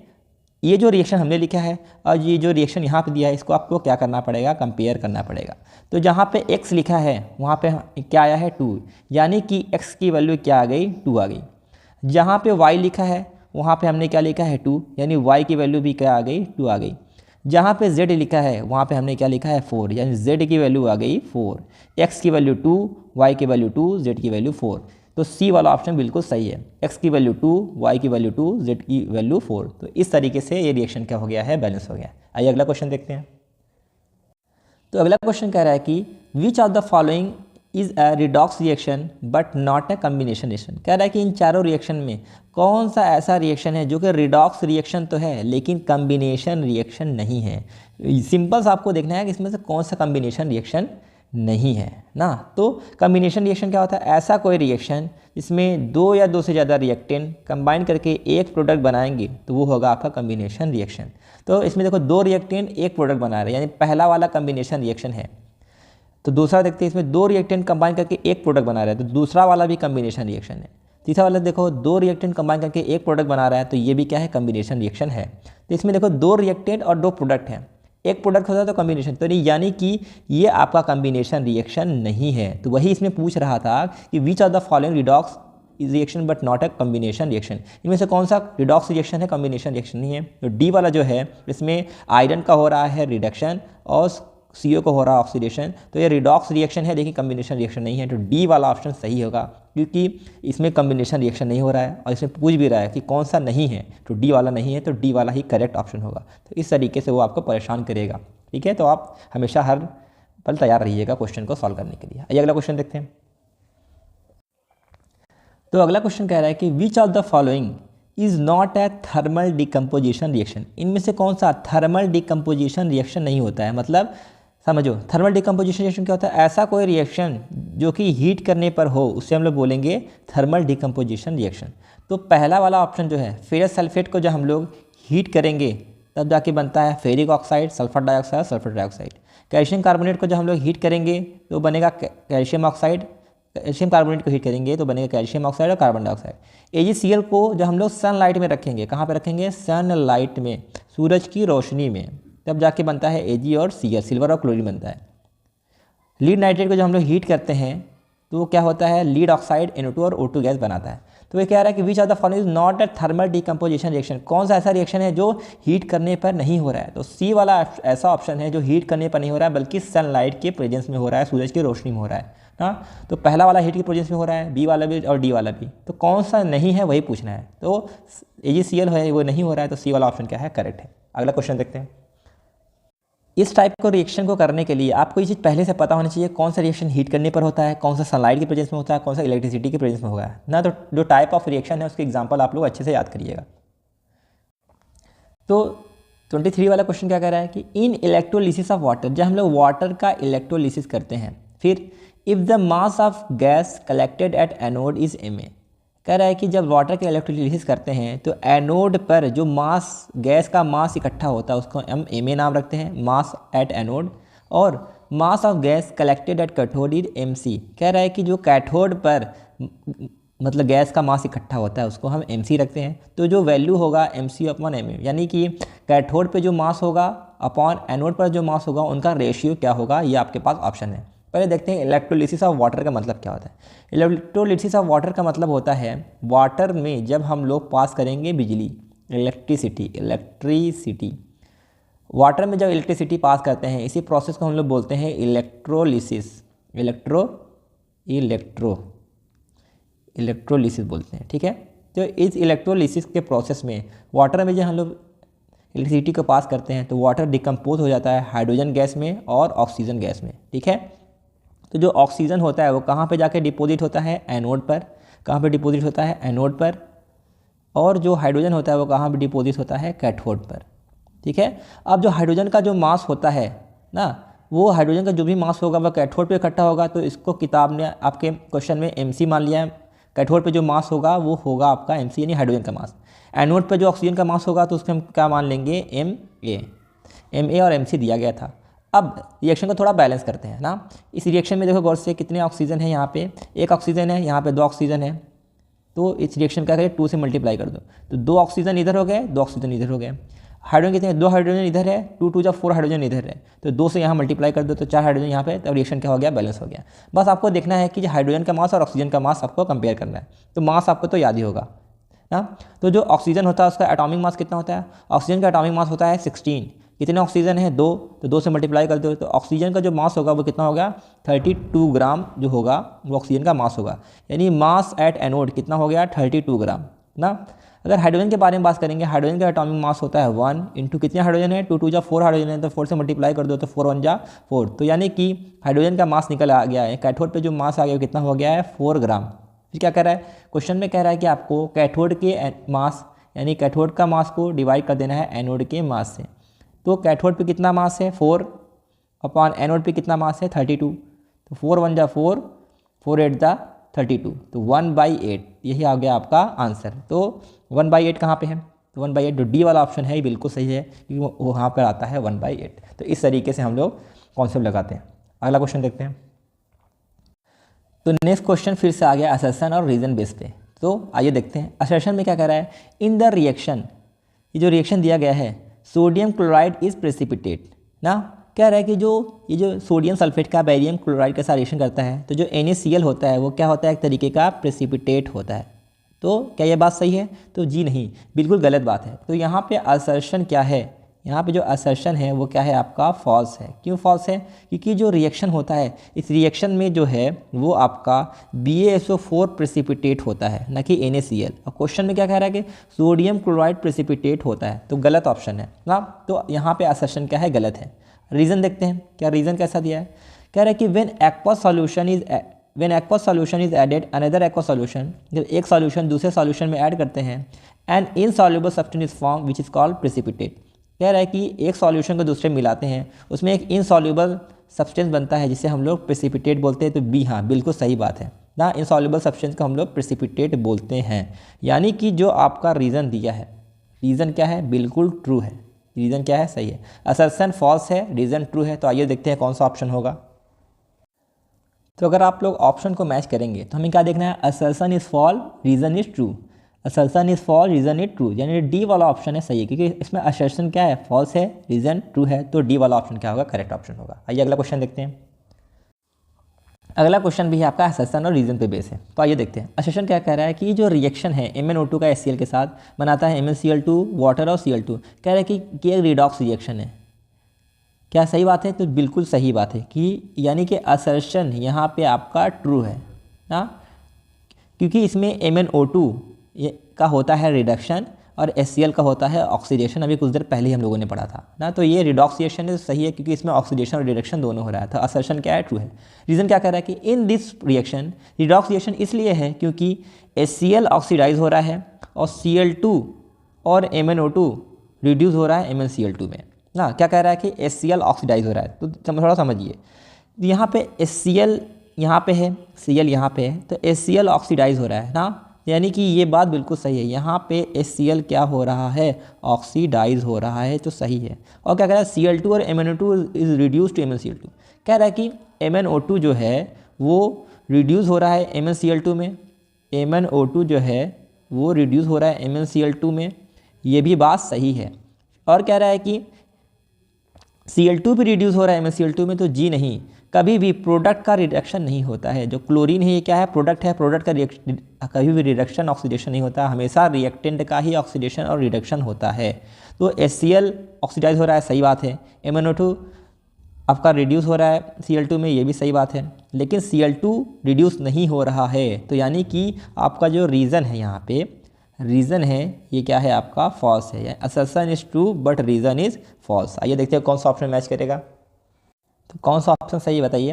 S2: ये जो रिएक्शन हमने लिखा है और ये जो रिएक्शन यहाँ पे दिया है, इसको आपको क्या करना पड़ेगा, कंपेयर करना पड़ेगा। तो जहाँ पे x लिखा है वहाँ पे क्या आया है, 2, यानी कि x की वैल्यू क्या आ गई, 2 आ गई। जहाँ पे y लिखा है वहाँ पे हमने क्या लिखा है, 2, यानी y की वैल्यू भी क्या आ गई, 2 आ गई। जहाँ पे z लिखा है वहाँ पे हमने क्या लिखा है, 4, यानी z की वैल्यू आ गई 4, x की वैल्यू 2, y की वैल्यू 2, z की वैल्यू 4। तो सी वाला ऑप्शन बिल्कुल सही है, x की वैल्यू 2, y की वैल्यू 2, z की वैल्यू 4। तो इस तरीके से ये रिएक्शन क्या हो गया है, बैलेंस हो गया। आइए अगला क्वेश्चन देखते हैं। तो अगला क्वेश्चन कह रहा है कि which of the following is a redox reaction but not a combination reaction. कह रहा है कि इन चारों रिएक्शन में कौन सा ऐसा रिएक्शन है जो कि रिडॉक्स रिएक्शन तो है लेकिन कम्बिनेशन रिएक्शन नहीं है। सिंपल सा आपको देखना है कि इसमें से कौन सा कम्बिनेशन रिएक्शन नहीं है ना। तो कम्बिनेशन रिएक्शन क्या होता है, ऐसा कोई रिएक्शन जिसमें 2 या 2 से ज़्यादा रिएक्टेंट कंबाइन करके एक प्रोडक्ट बनाएंगे तो वो होगा आपका कम्बिनेशन रिएक्शन। तो इसमें देखो 2 रिएक्टेंट एक प्रोडक्ट बना रहे हैं, यानी पहला वाला कम्बिनेशन रिएक्शन है। तो दूसरा देखते हैं, इसमें 2 रिएक्टेंट कंबाइन करके एक प्रोडक्ट बना रहा है, तो दूसरा वाला भी कम्बिनेशन रिएक्शन है। तीसरा वाला देखो 2 रिएक्टेंट कंबाइन करके एक प्रोडक्ट बना रहा है, तो ये भी क्या है, कम्बिनेशन रिएक्शन है। तो इसमें देखो 2 रिएक्टेंट और 2 प्रोडक्ट हैं, एक प्रोडक्ट होता है तो कम्बिनेशन, तो नहीं, यानी कि ये आपका कम्बिनेशन रिएक्शन नहीं है। तो वही इसमें पूछ रहा था कि which are the following redox reaction but not a combination reaction, इनमें से कौन सा रिडॉक्स रिएक्शन है, कम्बिनेशन रिएक्शन नहीं है। तो डी वाला जो है इसमें आयरन का हो रहा है रिडक्शन और CO को हो रहा है ऑक्सीडेशन, तो ये रिडॉक्स रिएक्शन है लेकिन कम्बिनेशन रिएक्शन नहीं है। तो डी वाला ऑप्शन सही होगा क्योंकि इसमें कम्बिनेशन रिएक्शन नहीं हो रहा है और इसमें पूछ भी रहा है कि कौन सा नहीं है, तो डी वाला नहीं है, तो डी वाला ही करेक्ट ऑप्शन होगा। तो इस तरीके से वो आपको परेशान करेगा, ठीक है। तो आप हमेशा हर पल तैयार रहिएगा क्वेश्चन को सॉल्व करने के लिए। आइए अगला क्वेश्चन देखते हैं। तो अगला क्वेश्चन कह रहा है कि which of the following is not a thermal decomposition reaction, इनमें से कौन सा थर्मल डिकम्पोजिशन रिएक्शन नहीं होता है। मतलब समझो, थर्मल डिकम्पोजिशन रिएक्शन क्या होता है, ऐसा कोई रिएक्शन जो कि हीट करने पर हो उसे हम लोग बोलेंगे थर्मल डिकम्पोजिशन रिएक्शन। तो पहला वाला ऑप्शन जो है, फेरस सल्फेट को जब हम लोग हीट करेंगे तब जाके बनता है ferric oxide, sulphur dioxide, sulphur dioxide. Calcium carbonate को जब हम लोग हीट करेंगे तो बनेगा कैल्शियम ऑक्साइड, कैल्शियम कार्बोनेट को हीट करेंगे तो बनेगा कैल्शियम ऑक्साइड और कार्बन डाइऑक्साइड। AgCl को जब हम लोग सनलाइट में रखेंगे, कहाँ पे रखेंगे, सनलाइट में, सूरज की रोशनी में, तब जाके बनता है Ag और Cl, सिल्वर और क्लोरीन बनता है। लीड नाइट्रेट को जब हम लोग हीट करते हैं तो वो क्या होता है, लीड ऑक्साइड NO2 और O2 गैस बनाता है। तो ये कह रहा है कि which of the following is not a thermal decomposition reaction, कौन सा ऐसा रिएक्शन है जो हीट करने पर नहीं हो रहा है। तो सी वाला ऐसा ऑप्शन है जो हीट करने पर नहीं हो रहा है बल्कि सनलाइट के प्रेजेंस में हो रहा है, सूरज की रोशनी में हो रहा है ना। तो पहला वाला हीट के प्रेजेंस में हो रहा है, बी वाला भी और डी वाला भी। तो कौन सा नहीं है वही पूछना है। तो AgCl है वो नहीं हो रहा है, तो सी वाला ऑप्शन क्या है, करेक्ट है। अगला क्वेश्चन देखते हैं। इस टाइप को रिएक्शन को करने के लिए आपको ये चीज़ पहले से पता होनी चाहिए, कौन सा रिएक्शन हीट करने पर होता है, कौन सा सनलाइट के प्रेजेंस में होता है, कौन सा इलेक्ट्रिसिटी के प्रेजेंस में होगा ना। तो जो टाइप ऑफ रिएक्शन है उसके एग्जांपल आप लोग अच्छे से याद करिएगा। तो 23 वाला क्वेश्चन क्या कह रहा है कि इन इलेक्ट्रोलिसिस ऑफ वाटर, जब हम लोग वाटर का इलेक्ट्रोलिसिस करते हैं, फिर if the mass of gas collected at anode is Ma, कह रहा है कि जब वाटर के इलेक्ट्रोलिसिस करते हैं तो एनोड पर जो मास, गैस का मास इकट्ठा होता है उसको हम Ma नाम रखते हैं, मास एट एनोड। और mass of gas collected at cathode is mc। कह रहा है कि जो कैथोड पर मतलब गैस का मास इकट्ठा होता है उसको हम mc रखते हैं, तो जो वैल्यू होगा mc अपॉन m, यानी कि कैथोड पे जो मास होगा अपॉन एनोड पर जो मास होगा उनका रेशियो क्या होगा, ये आपके पास ऑप्शन है। पहले देखते हैं इलेक्ट्रोलिसिस ऑफ वाटर का मतलब क्या होता है। इलेक्ट्रोलिसिस ऑफ वाटर का मतलब होता है वाटर में जब हम लोग पास करेंगे बिजली, इलेक्ट्रिसिटी वाटर में जब इलेक्ट्रिसिटी पास करते हैं, इसी प्रोसेस को हम लोग बोलते हैं इलेक्ट्रोलिसिस। इलेक्ट्रोलिसिस बोलते हैं, ठीक है। तो इस इलेक्ट्रोलिसिस के प्रोसेस में वाटर में जब हम लोग इलेक्ट्रिसिटी को पास करते हैं तो वाटर डिकम्पोज हो जाता है हाइड्रोजन गैस में और ऑक्सीजन गैस में, ठीक है। तो जो ऑक्सीजन होता है वो कहाँ पे जाके डिपॉजिट होता है, एनोड पर। कहाँ पे डिपॉजिट होता है, एनोड पर। और जो हाइड्रोजन होता है वो कहाँ पे डिपॉजिट होता है, कैथोड पर, ठीक है। अब जो हाइड्रोजन का जो मास होता है ना, वो हाइड्रोजन का जो भी मास होगा वह कैथोड पे इकट्ठा होगा, तो इसको किताब ने आपके क्वेश्चन में mc मान लिया है। कैथोड पे जो मास होगा वो होगा आपका mc यानी हाइड्रोजन का मास। एनोड पे जो ऑक्सीजन का मास होगा तो उसको हम क्या मान लेंगे, ma और mc दिया गया था। अब रिएक्शन को थोड़ा बैलेंस करते हैं ना। इस रिएक्शन में देखो गौर से कितने ऑक्सीजन है, यहाँ पे एक ऑक्सीजन है, यहाँ पे 2 ऑक्सीजन है। तो इस रिएक्शन क्या करें, 2 से मल्टीप्लाई कर दो, तो 2 ऑक्सीजन इधर हो गए, 2 ऑक्सीजन इधर हो गए। हाइड्रोजन कितने हैं, 2 हाइड्रोजन इधर है, 2 2 जब 4 हाइड्रोजन इधर है, तो 2 से यहाँ मल्टीप्लाई कर दो तो 4 हाइड्रोजन यहाँ पे, तब रिएक्शन क्या हो गया, बैलेंस हो गया। बस आपको देखना है कि हाइड्रोजन का मास और ऑक्सीजन का मास आपको कंपेयर करना है। तो मास आपको तो याद ही होगा ना। तो जो ऑक्सीजन होता है उसका एटॉमिक मास कितना होता है, ऑक्सीजन का एटॉमिक मास होता है 16। कितने ऑक्सीजन है, 2, तो 2 से मल्टीप्लाई कर दो, तो ऑक्सीजन का जो मास होगा वो कितना होगा, 32 ग्राम जो होगा वो ऑक्सीजन का मास होगा। यानी मास एट एनोड कितना हो गया, 32 ग्राम ना। अगर हाइड्रोजन के बारे में बात करेंगे, हाइड्रोजन का एटॉमिक मास होता है 1 इंटू कितने हाइड्रोजन है, 2 2 जा 4 हाइड्रोजन है, तो 4 से मल्टीप्लाई कर दो तो 4 1 जा 4। तो यानी कि हाइड्रोजन का मास निकल आ गया है, कैथोड पे जो मास आ गया वो कितना हो गया है, 4 ग्राम। फिर क्या कह रहा है क्वेश्चन में, कह रहा है कि आपको कैथोड के मास यानी कैथोड का मास को डिवाइड कर देना है एनोड के मास से। तो कैथोड पे कितना मास है, 4 अपॉन एनोड पे कितना मास है, 32। तो 4 1 जा 4, 4 8 जा 32, तो 1/8 यही आ गया आपका आंसर। तो 1/8 कहाँ पे है, तो 1/8 जो डी वाला ऑप्शन है ये बिल्कुल सही है, क्योंकि वो वहाँ पर आता है 1/8। तो इस तरीके से हम लोग कॉन्सेप्ट लगाते हैं। अगला क्वेश्चन देखते हैं। तो नेक्स्ट क्वेश्चन फिर से आ गया असर्शन और रीजन बेस पे। तो आइए देखते हैं असर्शन में क्या कह रहा है, इन द रिएक्शन, ये जो रिएक्शन दिया गया है, सोडियम क्लोराइड इज प्रेसिपिटेट ना। कह रहा है कि ये जो सोडियम सल्फेट का बेरियम क्लोराइड के साथ रिएक्शन करता है, तो जो NaCl होता है वो क्या होता है, एक तरीके का प्रेसिपिटेट होता है। तो क्या ये बात सही है, तो जी नहीं, बिल्कुल गलत बात है। तो यहाँ पे असर्शन क्या है, यहाँ पे जो असर्शन है वो क्या है आपका, फॉल्स है। क्यों फॉल्स है, क्योंकि जो रिएक्शन होता है, इस रिएक्शन में जो है वो आपका BaSO4 प्रेसिपिटेट होता है, ना कि NaCl। और क्वेश्चन में क्या कह रहा है कि सोडियम क्लोराइड प्रेसिपिटेट होता है, तो गलत ऑप्शन है ना। तो यहाँ पे असर्शन क्या है, गलत है। रीज़न देखते हैं, क्या रीज़न कैसा दिया है। कह रहा है कि when aqueous solution is added another aqueous solution, जब एक सॉल्यूशन दूसरे सॉल्यूशन में ऐड करते हैं, and insoluble substance is form which is called precipitate. कह रहा है कि एक सॉल्यूशन को दूसरे मिलाते हैं, उसमें एक इनसॉल्युबल सब्सटेंस बनता है जिसे हम लोग प्रेसिपिटेट बोलते हैं। तो बी, हाँ बिल्कुल सही बात है ना, इनसॉल्युबल सब्सटेंस को हम लोग प्रेसिपिटेट बोलते हैं। यानी कि जो आपका रीज़न दिया है, रीज़न क्या है, बिल्कुल ट्रू है। रीज़न क्या है, सही है। असर्शन फॉल्स है, रीज़न ट्रू है। तो आइए देखते हैं कौन सा ऑप्शन होगा। तो अगर आप लोग ऑप्शन को मैच करेंगे तो हमें क्या देखना है, assertion is false, reason is true. Assertion is false, reason is true, यानी डी वाला ऑप्शन है सही है, क्योंकि इसमें असर्शन क्या है, फॉल्स है, रीज़न ट्रू है। तो डी वाला ऑप्शन क्या होगा, करेक्ट ऑप्शन होगा। आइए अगला क्वेश्चन देखते हैं। अगला क्वेश्चन भी है आपका असर्शन और रीज़न पे बेस है। तो आइए देखते हैं असर्शन क्या कह रहा है कि जो रिएक्शन है MnO2 का HCl के साथ बनाता है MnCl2 वाटर और Cl2। कह रहा है कि एक रिडॉक्स रिएक्शन है। क्या सही बात है, तो बिल्कुल सही बात है कि यानी कि असर्शन यहाँ पे आपका ट्रू है ना, क्योंकि इसमें MnO2 का होता है रिडक्शन और HCl का होता है ऑक्सीडेशन। अभी कुछ देर पहले ही हम लोगों ने पढ़ा था ना। तो ये रिडॉक्स रिएक्शन है, सही है, क्योंकि इसमें ऑक्सीडेशन और रिडक्शन दोनों हो रहा है। तो असर्शन क्या है, ट्रू है। रीज़न क्या कह रहा है कि in this reaction, redox reaction इसलिए है क्योंकि HCl ऑक्सीडाइज हो रहा है और Cl2 और MnO2 रिड्यूस हो रहा है MnCl2 में ना। क्या कह रहा है कि HCl ऑक्सीडाइज हो रहा है, तो थोड़ा समझिए। यहाँ पे HCl यहाँ पे है, Cl यहाँ पे है, तो HCl ऑक्सीडाइज हो रहा है ना, यानी कि ये बात बिल्कुल सही है। यहाँ पे HCl क्या हो रहा है, ऑक्सीडाइज हो रहा है, तो सही है। और क्या कह रहा है, Cl2 और MnO2 is reduce to MnCl2। कह रहा है कि MnO2 जो है वो रिड्यूस हो रहा है MnCl2 में, MnO2 जो है वो रिड्यूस हो रहा है MnCl2 में, ये भी बात सही है। और कह रहा है कि Cl2 भी रिड्यूस हो रहा है MnCl2 में, तो जी नहीं, कभी भी प्रोडक्ट का रिडक्शन नहीं होता है। जो क्लोरीन है ये क्या है, प्रोडक्ट है, प्रोडक्ट का रिएक्शन कभी भी रिडक्शन ऑक्सीडेशन नहीं होता, हमेशा रिएक्टेंट का ही ऑक्सीडेशन और रिडक्शन होता है। तो HCl ऑक्सीडाइज हो रहा है, सही बात है। MnO2 आपका रिड्यूस हो रहा है Cl2 में, ये भी सही बात है। लेकिन Cl2 रिड्यूस नहीं हो रहा है, तो यानी कि आपका जो रीज़न है यहाँ पे, रीज़न है ये क्या है आपका, फॉल्स है। Assertion is true but reason is false. आइए देखते हैं कौन सा ऑप्शन मैच करेगा। तो कौन सा ऑप्शन सही है बताइए,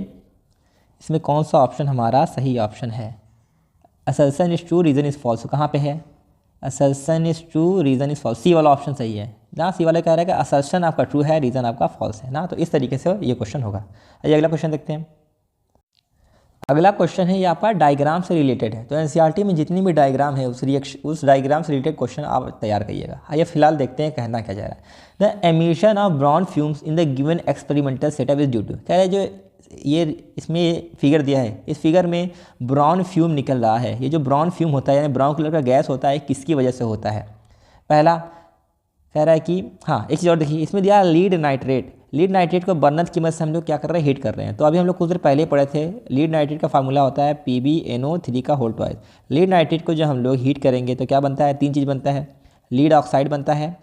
S2: इसमें कौन सा ऑप्शन हमारा सही ऑप्शन है। Assertion is true reason is false कहाँ पे है, assertion is true reason is false, c वाला ऑप्शन सही है ना। सी वाला कह रहा है कि असर्शन आपका ट्रू है, रीज़न आपका फॉल्स है ना। तो इस तरीके से ये क्वेश्चन होगा। आइए अगला क्वेश्चन देखते हैं। अगला क्वेश्चन है ये आपका डायग्राम से रिलेटेड है। तो एनसीईआरटी में जितनी भी डायग्राम है उस डायग्राम से रिलेटेड क्वेश्चन आप तैयार करिएगा। आइए फिलहाल देखते हैं कहना क्या जा रहा है। The emission of brown fumes in the given experimental setup is due to, कह रहे हैं जो ये इसमें फिगर दिया है, इस फिगर में ब्राउन फ्यूम निकल रहा है। ये जो ब्राउन फ्यूम होता है यानी ब्राउन कलर का गैस होता है, किसकी वजह से होता है। पहला कह रहा है कि हाँ, एक चीज़ और देखिए, इसमें दिया लीड नाइट्रेट। लीड नाइट्रेट को बर्नर की मदद से हम लोग क्या कर रहे हैं, हीट कर रहे हैं। तो अभी हम लोग कुछ देर पहले पढ़े थे, लीड नाइट्रेट का फार्मूला होता है PbNO3 का होल ट्वाइस। लीड नाइट्रेट को जब हम लोग हीट करेंगे तो क्या बनता है, तीन चीज़ बनता है, लीड ऑक्साइड बनता है,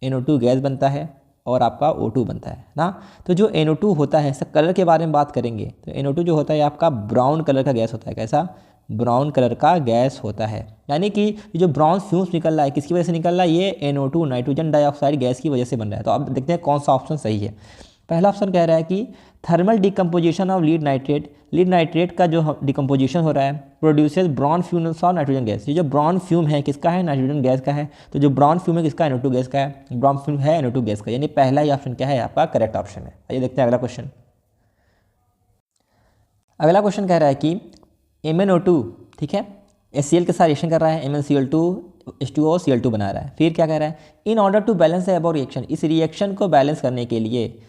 S2: NO2 गैस बनता है और आपका O2 बनता है ना। तो जो NO2 होता है, सब कलर के बारे में बात करेंगे तो NO2 जो होता है आपका ब्राउन कलर का गैस होता है। कैसा, ब्राउन कलर का गैस होता है। यानी कि जो ब्राउन फ्यूम्स निकल रहा है किसकी वजह से निकल रहा है, ये NO2 नाइट्रोजन डाइऑक्साइड गैस की वजह से बन रहा है। तो अब देखते हैं कौन सा ऑप्शन सही है। पहला ऑप्शन कह रहा है कि thermal decomposition of lead nitrate, lead nitrate का जो डिकम्पोजिशन हो रहा है produces brown fumes of nitrogen gas. ये जो ब्राउन फ्यूम है किसका है, नाइट्रोजन गैस का है। तो जो ब्राउन फ्यूम है किसका, NO2 गैस का है। ब्राउन फ्यूम है NO2 गैस का, यानी पहला ही ऑप्शन क्या है आपका करेक्ट ऑप्शन है। आइए देखते हैं अगला क्वेश्चन। अगला क्वेश्चन कह रहा है कि MnO2 ठीक है HCl के साथ रिएक्शन कर रहा है, MnCl2 H2O Cl2 बना रहा है। फिर क्या कह रहा है, in order to balance the above reaction, इस रिएक्शन को बैलेंस करने के लिए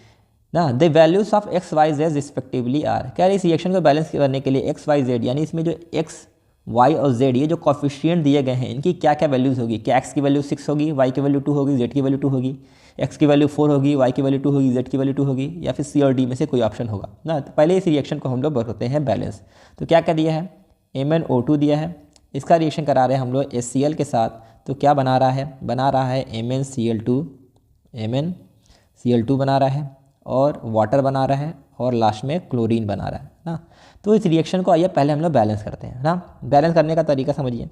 S2: ना the values of X Y Z respectively are. कह रहे इस रिएक्शन को बैलेंस करने के लिए X Y Z यानी इसमें जो X Y और Z ये जो कॉफिशिएंट दिए गए हैं इनकी क्या क्या वैल्यूज़ होगी। क्या X की वैल्यू 6 होगी, Y की वैल्यू 2 होगी, Z की वैल्यू 2 होगी, X की वैल्यू 4 होगी, Y की वैल्यू 2 होगी, Z की वैल्यू 2 होगी, या फिर C और D में से कोई ऑप्शन होगा ना। तो पहले इस रिएक्शन को हम लोग करते हैं बैलेंस। तो क्या क्या दिया है, MnO2 दिया है, इसका रिएक्शन करा रहे हैं हम लोग HCl के साथ। तो क्या बना रहा है, बना रहा है MnCl2 बना रहा है और वाटर बना रहा है और लास्ट में क्लोरीन बना रहा है ना। तो इस रिएक्शन को आइए पहले हम लोग बैलेंस करते हैं ना। बैलेंस करने का तरीका समझिए।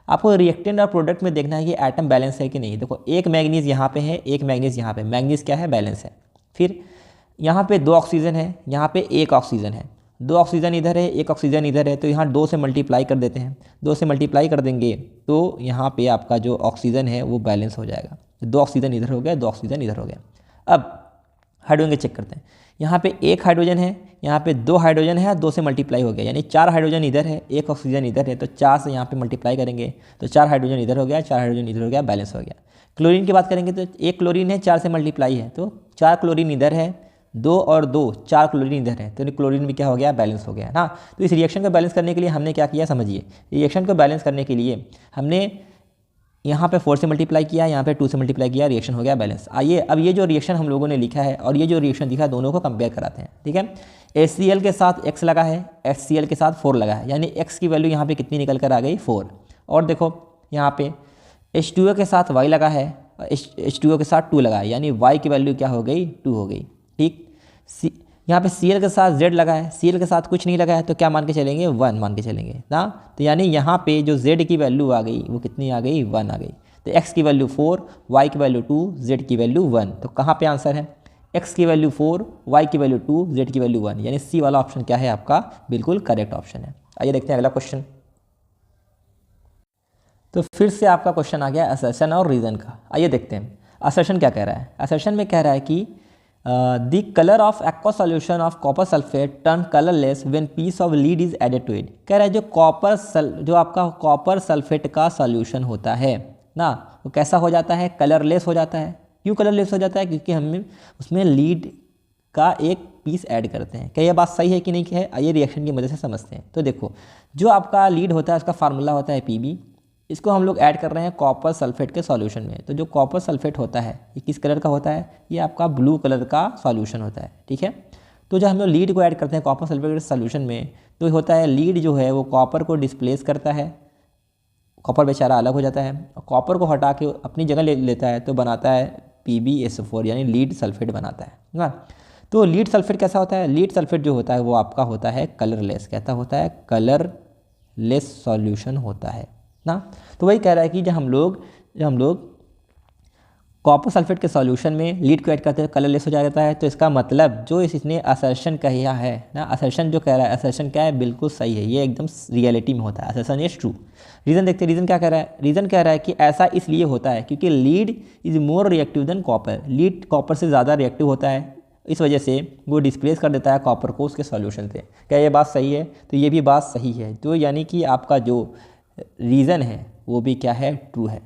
S2: आपको रिएक्टेंट और प्रोडक्ट में देखना है कि एटम बैलेंस है कि नहीं। देखो एक मैग्नीज यहाँ पे है, एक मैग्नीज यहाँ पे, मैग्नीज क्या है, बैलेंस है। फिर यहाँ पे 2 ऑक्सीजन है, यहाँ पे 1 ऑक्सीजन है, 2 ऑक्सीजन इधर है, 1 ऑक्सीजन इधर है। तो यहाँ 2 से मल्टीप्लाई कर देते हैं, 2 से मल्टीप्लाई कर देंगे तो यहाँ पे आपका जो ऑक्सीजन है वो बैलेंस हो जाएगा। 2 ऑक्सीजन इधर हो गया, 2 ऑक्सीजन इधर हो गया। अब हाइड्रोजन के चेक करते हैं। यहाँ पे 1 हाइड्रोजन है, यहाँ पे 2 हाइड्रोजन है, 2 से मल्टीप्लाई हो गया, यानी 4 हाइड्रोजन इधर है, 1 ऑक्सीजन इधर है। तो 4 से यहाँ पे मल्टीप्लाई करेंगे तो 4 हाइड्रोजन इधर हो गया, 4 हाइड्रोजन इधर हो गया, बैलेंस हो गया। क्लोरीन की बात करेंगे तो 1 क्लोरीन है, 4 से मल्टीप्लाई है तो 4 क्लोरीन इधर है, 2 और 2 4 क्लोरीन इधर है। तो क्लोरीन भी क्या हो गया, बैलेंस हो गया ना। तो इस रिएक्शन को बैलेंस करने के लिए हमने क्या किया समझिए। रिएक्शन को बैलेंस करने के लिए हमने यहाँ पे 4 से मल्टीप्लाई किया, यहाँ पे 2 से मल्टीप्लाई किया, रिएक्शन हो गया बैलेंस। आइए अब ये जो रिएक्शन हम लोगों ने लिखा है और ये जो रिएक्शन दिखा दोनों को कंपेयर कराते हैं। ठीक है, HCl के साथ X लगा है, HCl के साथ 4 लगा है, यानी X की वैल्यू यहाँ पे कितनी निकल कर आ गई, 4। और देखो यहाँ पे H2O के साथ Y लगा है, H2O के साथ 2 लगा है, यानी Y की वैल्यू क्या हो गई, 2 हो गई। ठीक, यहाँ पे Cl के साथ Z लगा है, Cl के साथ कुछ नहीं लगा है, तो क्या मान के चलेंगे, 1 मान के चलेंगे ना। तो यानी यहाँ पे जो Z की वैल्यू आ गई वो कितनी आ गई, 1 आ गई। तो X की वैल्यू 4, Y की वैल्यू 2, Z की वैल्यू 1। तो कहाँ पे आंसर है, X की वैल्यू 4, Y की वैल्यू 2, Z की वैल्यू 1, यानी C वाला ऑप्शन क्या है आपका, बिल्कुल करेक्ट ऑप्शन है। आइए देखते हैं अगला क्वेश्चन। तो फिर से आपका क्वेश्चन आ गया असर्शन और रीज़न का। आइए देखते हैं असर्शन क्या कह रहा है। असर्शन में कह रहा है कि the colour of aqua solution of copper sulphate turn colourless when piece of lead is added to it. कह रहा है जो आपका कॉपर सल्फेट का सॉल्यूशन होता है ना, वो कैसा हो जाता है, कलरलेस हो जाता है। क्यों कलरलेस हो जाता है, क्योंकि हमें उसमें लीड का एक पीस ऐड करते हैं। क्या ये बात सही है कि नहीं है, आइए रिएक्शन की मदद से समझते हैं। तो देखो, जो आपका लीड होता है उसका फार्मूला होता है Pb, इसको हम लोग ऐड कर रहे हैं कॉपर सल्फेट के सॉल्यूशन में। तो जो कॉपर सल्फेट होता है ये किस कलर का होता है, ये आपका ब्लू कलर का सॉल्यूशन होता है, ठीक है। तो जब हम लोग लीड को ऐड करते हैं कॉपर सल्फेट के सॉल्यूशन में, तो होता है लीड जो है वो कॉपर को डिस्प्लेस करता है, कॉपर बेचारा अलग हो जाता है, कॉपर को हटा के अपनी जगह ले लेता है, तो बनाता है PbSO4 यानी लीड सल्फेट बनाता है ना। तो लीड सल्फेट कैसा होता है, लीड सल्फेट जो होता है वो आपका होता है कलरलेस, कहता होता है कलरलेस सॉल्यूशन होता है ना। तो वही कह रहा है कि जब हम लोग कॉपर सल्फेट के सॉल्यूशन में लीड को ऐड करते हैं कलरलेस हो जाता है, तो इसका मतलब जो इसने असर्शन कहा है ना, असर्शन जो कह रहा है, असर्शन क्या है, बिल्कुल सही है, ये एकदम रियलिटी में होता है, असर्शन इज ट्रू। रीज़न देखते हैं, रीज़न क्या कह रहा है, रीज़न कह रहा है कि ऐसा इसलिए होता है क्योंकि lead is more reactive than copper, lead copper से ज़्यादा रिएक्टिव होता है, इस वजह से वो डिस्प्लेस कर देता है कॉपर को उसके सॉल्यूशन से। क्या ये बात सही है, तो ये भी बात सही है। तो यानी कि आपका जो रीज़न है वो भी क्या है, ट्रू है,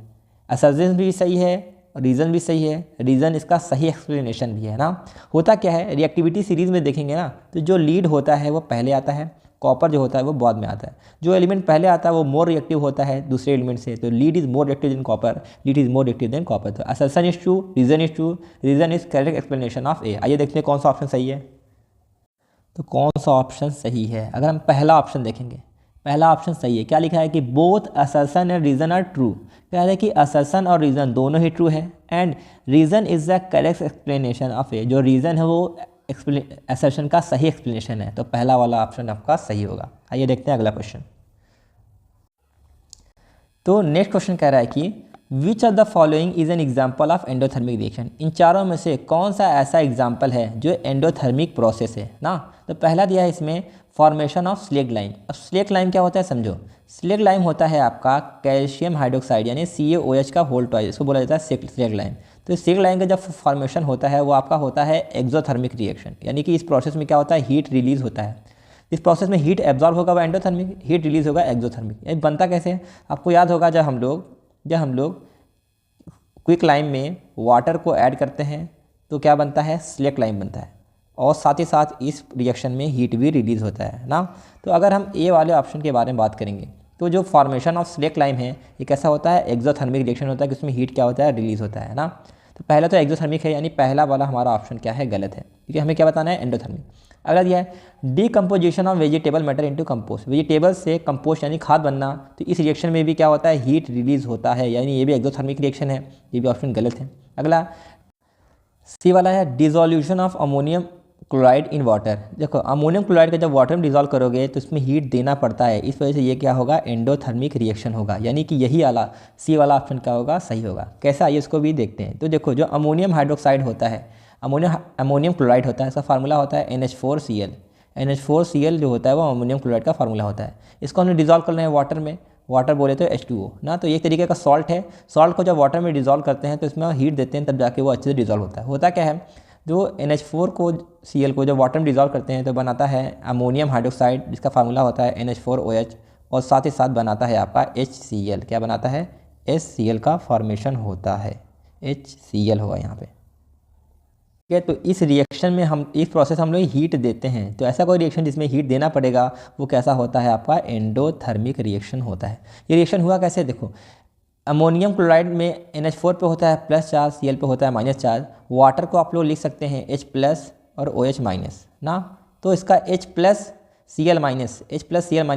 S2: असर्शन भी सही है, रीज़न भी सही है, रीज़न इसका सही एक्सप्लेनेशन भी है ना। होता क्या है, रिएक्टिविटी सीरीज़ में देखेंगे ना, तो जो लीड होता है वो पहले आता है, कॉपर जो होता है वो बाद में आता है। जो एलिमेंट पहले आता है वो मोर रिएक्टिव होता है दूसरे एलिमेंट से, तो lead is more reactive than copper, lead is more reactive than copper. तो assertion is true, reason is true, reason is correct explanation of a. आइए देखते हैं कौन सा ऑप्शन सही है। तो कौन सा ऑप्शन सही है, अगर हम पहला ऑप्शन देखेंगे, पहला ऑप्शन सही है। क्या लिखा है कि both assertion and reason are true, कह रहे हैं कि असर्शन और रीज़न दोनों ही ट्रू है, and reason is the correct explanation of a, जो रीज़न है वो असर्शन का सही एक्सप्लेनेशन है। तो पहला वाला ऑप्शन आपका सही होगा। आइए देखते हैं अगला क्वेश्चन। तो नेक्स्ट क्वेश्चन कह रहा है कि which of the following is an example of endothermic reaction, इन चारों में से कौन सा ऐसा एग्जाम्पल है जो एंडोथर्मिक प्रोसेस है ना। तो पहला दिया है इसमें फॉर्मेशन ऑफ स्लेग लाइम। अब स्लेग लाइम क्या होता है समझो, स्लेग लाइम होता है आपका कैल्शियम हाइड्रोक्साइड यानी CaOH का होल ट्वाइस, इसको बोला जाता है स्लेग लाइम। तो स्लेग लाइम का जब फॉर्मेशन होता है वो आपका होता है एक्सोथर्मिक रिएक्शन, यानी कि इस प्रोसेस में क्या होता है, हीट रिलीज होता है। इस प्रोसेस में हीट एब्जॉर्ब होगा वो एंडोथर्मिक, हीट रिलीज होगा एक्सोथर्मिक। ये बनता कैसे है, आपको याद होगा जब हम लोग क्विक लाइम में वाटर को ऐड करते हैं तो क्या बनता है, स्लेग लाइम बनता है, और साथ ही साथ इस रिएक्शन में हीट भी रिलीज़ होता है ना। तो अगर हम ए वाले ऑप्शन के बारे में बात करेंगे तो जो फॉर्मेशन ऑफ स्लेग लाइम है ये कैसा होता है, एक्सोथर्मिक रिएक्शन होता है कि उसमें हीट क्या होता है, रिलीज़ होता है ना। तो पहला तो एक्सोथर्मिक है, यानी पहला वाला हमारा ऑप्शन क्या है, गलत है, क्योंकि हमें क्या बताना है, एंडोथर्मिक। अगला दिया है decomposition of vegetable matter into compost, vegetable से कंपोस्ट यानी खाद बनना, तो इस रिएक्शन में भी क्या होता है, हीट रिलीज़ होता है, यानी ये भी एक्सोथर्मिक रिएक्शन है, ये भी ऑप्शन गलत है। अगला सी वाला है dissolution of ammonium chloride in water. देखो अमोनियम क्लोराइड का जब वाटर में डिजोल्व करोगे तो इसमें हीट देना पड़ता है, इस वजह से ये क्या होगा, एंडोथर्मिक रिएक्शन होगा, यानी कि यही वाला सी वाला ऑप्शन क्या होगा, सही होगा। कैसा, आइए इसको भी देखते हैं। तो देखो जो अमोनियम हाइड्रोक्साइड होता है, अमोनियम क्लोराइड होता है, इसका फार्मूला होता है NH4Cl। NH4Cl जो होता है वो अमोनियम क्लोराइड का फार्मूला होता है। इसको हमने डिजोल्व करना है वाटर में, वाटर बोले तो H2O ना, तो एक तरीके का सॉल्ट है। सॉल्ट को जब वाटर में डिजोल्व करते हैं तो इसमें हीट देते हैं, तब जाके वो अच्छे से डिजोल्व होता है। होता क्या है, जो NH4 को Cl को जब वाटर में डिजोल्व करते हैं तो बनाता है अमोनियम हाइड्रोक्साइड, जिसका फार्मूला होता है NH4OH, और साथ ही साथ बनाता है आपका HCl। क्या बनाता है, HCl का फॉर्मेशन होता है, HCl होगा यहाँ पे, ठीक है। तो इस रिएक्शन में इस प्रोसेस हम लोग हीट देते हैं, तो ऐसा कोई रिएक्शन जिसमें हीट देना पड़ेगा वो कैसा होता है, आपका एंडोथर्मिक रिएक्शन होता है। ये रिएक्शन हुआ कैसे, देखो अमोनियम क्लोराइड में NH4 पे होता है प्लस चार्ज, Cl पे होता है माइनस चार्ज। वाटर को आप लोग लिख सकते हैं H प्लस और OH माइनस ना, तो इसका H प्लस Cl माइनस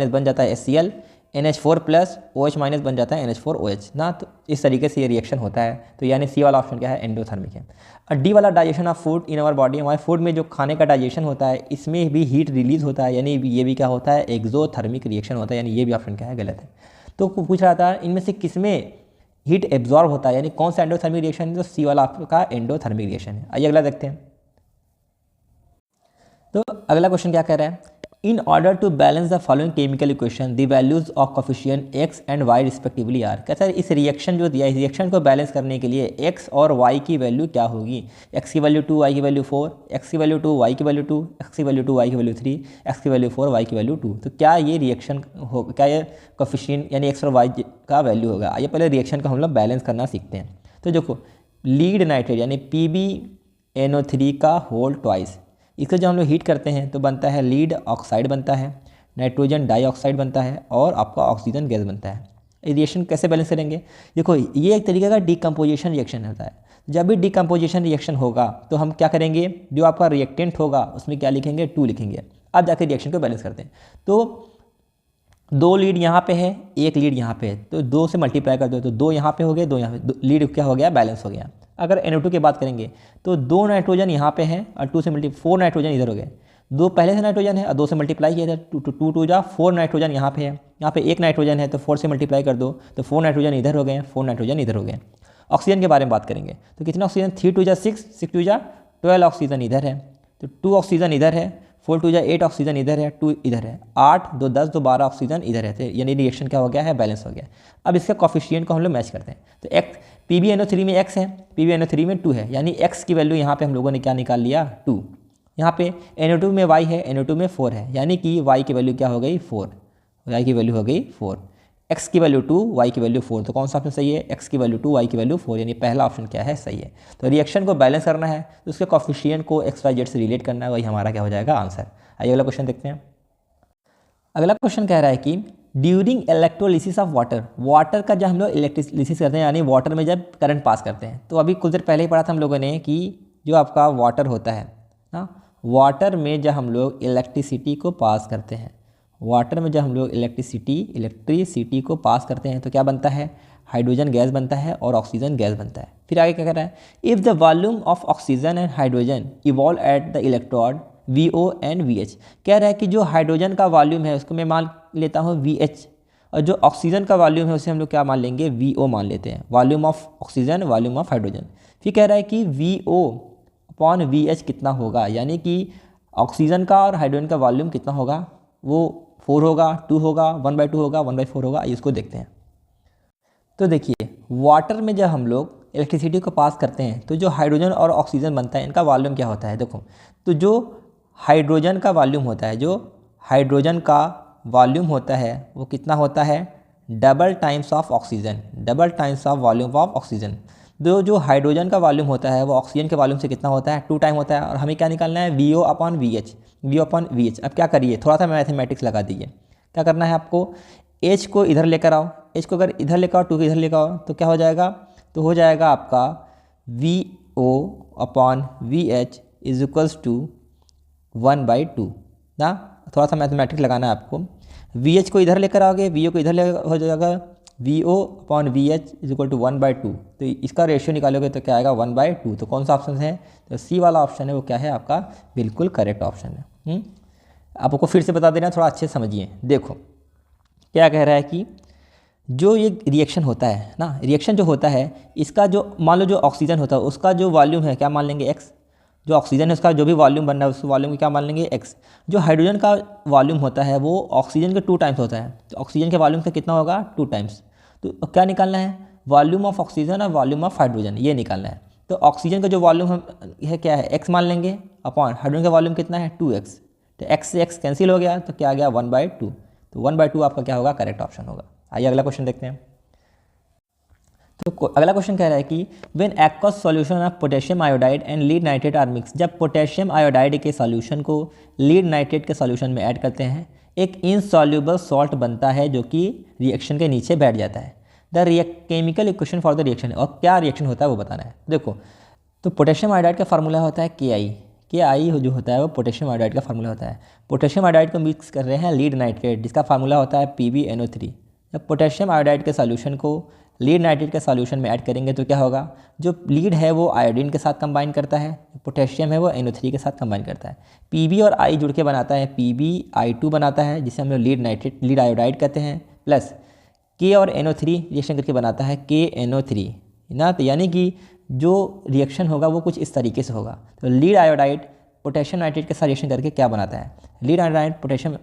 S2: बन जाता है HCl, NH4 plus OH minus बन जाता है NH4OH ना। तो इस तरीके से ये रिएक्शन होता है। तो यानी सी वाला ऑप्शन क्या है, एंडोथर्मिक है। और डी वाला digestion of food in our body, हमारे फूड में जो खाने का डाइजेशन होता है इसमें भी हीट रिलीज होता है, यानी ये भी क्या होता है, एक्सोथर्मिक रिएक्शन होता है, यानी ये भी ऑप्शन क्या है, गलत है। तो पूछ रहा था इनमें से किसमें हीट एब्जॉर्ब होता है, यानी कौन सा एंडोथर्मिक रिएक्शन है, तो सी वाला आपका एंडोथर्मिक रिएक्शन है। आइए अगला देखते हैं। तो अगला क्वेश्चन क्या कह रहा है, in order to balance the following chemical equation the values of coefficient x and y respectively are. कहता है इस रिएक्शन जो दिया है, इस रिएक्शन को बैलेंस करने के लिए एक्स और वाई की वैल्यू क्या होगी, एक्स की वैल्यू 2, वाई की वैल्यू 4, एक्स की वैल्यू 2, वाई की वैल्यू 2, एक्स की वैल्यू 2, वाई की वैल्यू 3, एक्स की वैल्यू 4, वाई की वैल्यू 2। तो क्या ये रिएक्शन हो, क्या ये कोफिशिएंट यानी एक्स और वाई का वैल्यू होगा। आइए पहले रिएक्शन को हम लोग बैलेंस करना सीखते हैं। तो देखो लीड नाइट्रेट यानी PbNO3 का होल ट्वाइस, इसको जब हम लोग हीट करते हैं तो बनता है लीड ऑक्साइड बनता है, नाइट्रोजन डाइऑक्साइड बनता है और आपका ऑक्सीजन गैस बनता है। ये रिएक्शन कैसे बैलेंस करेंगे? देखो ये एक तरीके का डिकम्पोजिशन रिएक्शन होता है। जब भी डिकम्पोजिशन रिएक्शन होगा तो हम क्या करेंगे, जो आपका रिएक्टेंट होगा उसमें क्या लिखेंगे, 2 लिखेंगे। अब जाकर रिएक्शन को बैलेंस करते हैं। तो 2 लीड यहाँ पे है, 1 लीड यहाँ पे है, तो 2 से मल्टीप्लाई कर दो तो 2 यहाँ पे हो गए, 2 यहाँ पे, लीड क्या हो गया, बैलेंस हो गया। अगर NO2 की बात करेंगे तो 2 नाइट्रोजन यहाँ पे है और 2 से 4 नाइट्रोजन इधर हो गए। 2 पहले से नाइट्रोजन है और 2 से मल्टीप्लाई किया था, 2 2 जा 4 नाइट्रोजन यहाँ पे है, यहाँ पे 1 नाइट्रोजन है तो 4 से मल्टीप्लाई कर दो तो 4 नाइट्रोजन इधर हो गए, 4 नाइट्रोजन इधर हो गए। ऑक्सीजन के बारे में बात करेंगे तो कितना ऑक्सीजन, 3 2 जा 6, 6 2 जा 12 ऑक्सीजन इधर है, तो 2 ऑक्सीजन इधर है, 4 2 जा 8 ऑक्सीजन इधर है, 2 इधर है, 8 2 10 2 12 ऑक्सीजन इधर है, तो यानी रिएक्शन क्या हो गया है, बैलेंस हो गया। अब इसका कॉफिशिएंट को हम लोग मैच करते हैं तो एक्स PbNO3 में x है, PbNO3 में 2 है, यानी x की वैल्यू यहाँ पे हम लोगों ने क्या निकाल लिया, 2। यहाँ पे NO2 में y है, NO2 में 4 है, यानी कि y की वैल्यू क्या हो गई, 4, y की वैल्यू हो गई 4, x की वैल्यू 2, y की वैल्यू 4, तो कौन सा ऑप्शन सही है, x की वैल्यू 2, y की वैल्यू 4, यानी पहला ऑप्शन क्या है, सही है। तो रिएक्शन को बैलेंस करना है तो उसके कॉफिशिएंट को XYZ से रिलेट करना है, वही हमारा क्या हो जाएगा, आंसर। आइए अगला क्वेश्चन देखते हैं। अगला क्वेश्चन कह रहा है कि during electrolysis of water, water का जब हम लोग इलेक्ट्रोलिसिस करते हैं यानी वाटर में जब करंट पास करते हैं, तो अभी कुछ देर पहले ही पढ़ा था हम लोगों ने कि जो आपका वाटर होता है ना, वाटर में जब हम लोग इलेक्ट्रिसिटी को पास करते हैं, वाटर में जब हम लोग इलेक्ट्रिसिटी को पास करते हैं तो क्या बनता है, हाइड्रोजन गैस बनता है और ऑक्सीजन गैस बनता है। फिर आगे क्या कह रहा है, if the volume of oxygen and hydrogen evolve at the electrode VO and VH, कह रहा है कि जो हाइड्रोजन का वॉल्यूम है उसको मैं मान लेता हूँ VH, और जो ऑक्सीजन का वॉल्यूम है उसे हम लोग क्या मान लेंगे, VO मान लेते हैं, volume of oxygen volume of hydrogen. फिर कह रहा है कि VO अपॉन VH कितना होगा, यानी कि ऑक्सीजन का और हाइड्रोजन का वॉल्यूम कितना होगा, वो 4 होगा, 2 होगा, 1/2 होगा, 1/4 होगा, इसको देखते हैं। तो देखिए वाटर में जब हम लोग इलेक्ट्रिसिटी को पास करते हैं तो जो हाइड्रोजन और ऑक्सीजन बनता है इनका वॉल्यूम क्या होता है, देखो तो जो हाइड्रोजन का वॉल्यूम होता है, जो हाइड्रोजन का वॉल्यूम होता है वो कितना होता है, double times of oxygen, double times of volume of oxygen. जो हाइड्रोजन का वॉल्यूम होता है वो ऑक्सीजन के वॉल्यूम से कितना होता है, 2 टाइम होता है, और हमें क्या निकालना है, VO upon VH, VO upon VH। अब क्या करिए, थोड़ा सा मैथमेटिक्स लगा दीजिए। क्या करना है आपको, H को इधर लेकर आओ, H को अगर इधर लेकर आओ, 2 को इधर लेकर आओ तो क्या हो जाएगा, तो हो जाएगा आपका VO upon VH is equals to 1/2 ना। थोड़ा सा मैथमेटिक्स लगाना है आपको। VH को इधर लेकर आओगे, VO को इधर ले हो जाएगा, VO upon VH is equal to 1/2, तो इसका रेशियो निकालोगे तो क्या आएगा, 1/2। तो कौन सा ऑप्शन है, तो सी वाला ऑप्शन है वो क्या है आपका, बिल्कुल करेक्ट ऑप्शन है। आपको फिर से बता देना, थोड़ा अच्छे से समझिए। देखो क्या कह रहा है कि जो ये रिएक्शन होता है ना, रिएक्शन जो होता है इसका जो मान लो जो ऑक्सीजन होता है उसका जो वॉल्यूम है क्या मान लेंगे, x। जो ऑक्सीजन है उसका जो भी वॉल्यूम बन रहा है उस वॉल्यूम को क्या मान लेंगे, x। जो हाइड्रोजन का वॉल्यूम होता है वो ऑक्सीजन के 2 टाइम्स होता है, तो ऑक्सीजन के वॉल्यूम से कितना होगा, 2 टाइम्स। तो क्या निकालना है, वॉल्यूम ऑफ ऑक्सीजन और वॉल्यूम ऑफ हाइड्रोजन, ये निकालना है। तो ऑक्सीजन का जो वॉल्यूम है क्या है, x मान लेंगे, अपॉन हाइड्रोजन का वॉल्यूम कितना है, 2x। तो x से x कैंसिल हो गया तो क्या आ गया, 1/2। तो 1/2 आपका क्या होगा, करेक्ट ऑप्शन होगा। आइए अगला क्वेश्चन देखते हैं। तो अगला क्वेश्चन कह रहा है कि when aqueous solution of potassium iodide and lead nitrate are mix, जब पोटेशियम आयोडाइड के सॉल्यूशन को लीड नाइट्रेट के सॉल्यूशन में ऐड करते हैं एक इनसॉल्युबल सॉल्ट बनता है जो कि रिएक्शन के नीचे बैठ जाता है। The chemical equation for the reaction, और क्या रिएक्शन होता है वो बताना है। देखो तो पोटेशियम आयोडाइड का फार्मूला होता है KI जो होता है वो पोटेशियम आयोडाइड का फार्मूला होता है। पोटेशियम आयोडाइड को मिक्स कर रहे हैं लीड नाइट्रेट जिसका फार्मूला होता है PbNO3। जब पोटेशियम आयोडाइड के सॉल्यूशन को लीड नाइट्रेट के सॉल्यूशन में ऐड करेंगे तो क्या होगा, जो लीड है वो आयोडीन के साथ कंबाइन करता है, पोटेशियम है वो NO3 के साथ कंबाइन करता है। Pb और I जुड़ के बनाता है PbI2 बनाता है जिसे हम लोग लीड आयोडाइड कहते हैं, प्लस K और NO3 रिएक्शन करके बनाता है KNO3 ना। तो यानी कि जो रिएक्शन होगा वो कुछ इस तरीके से होगा। तो लीड आयोडाइड पोटेशियम नाइट्रेट के साथ रिएक्शन करके क्या बनाता है, लीड आयोडाइड पोटेशियम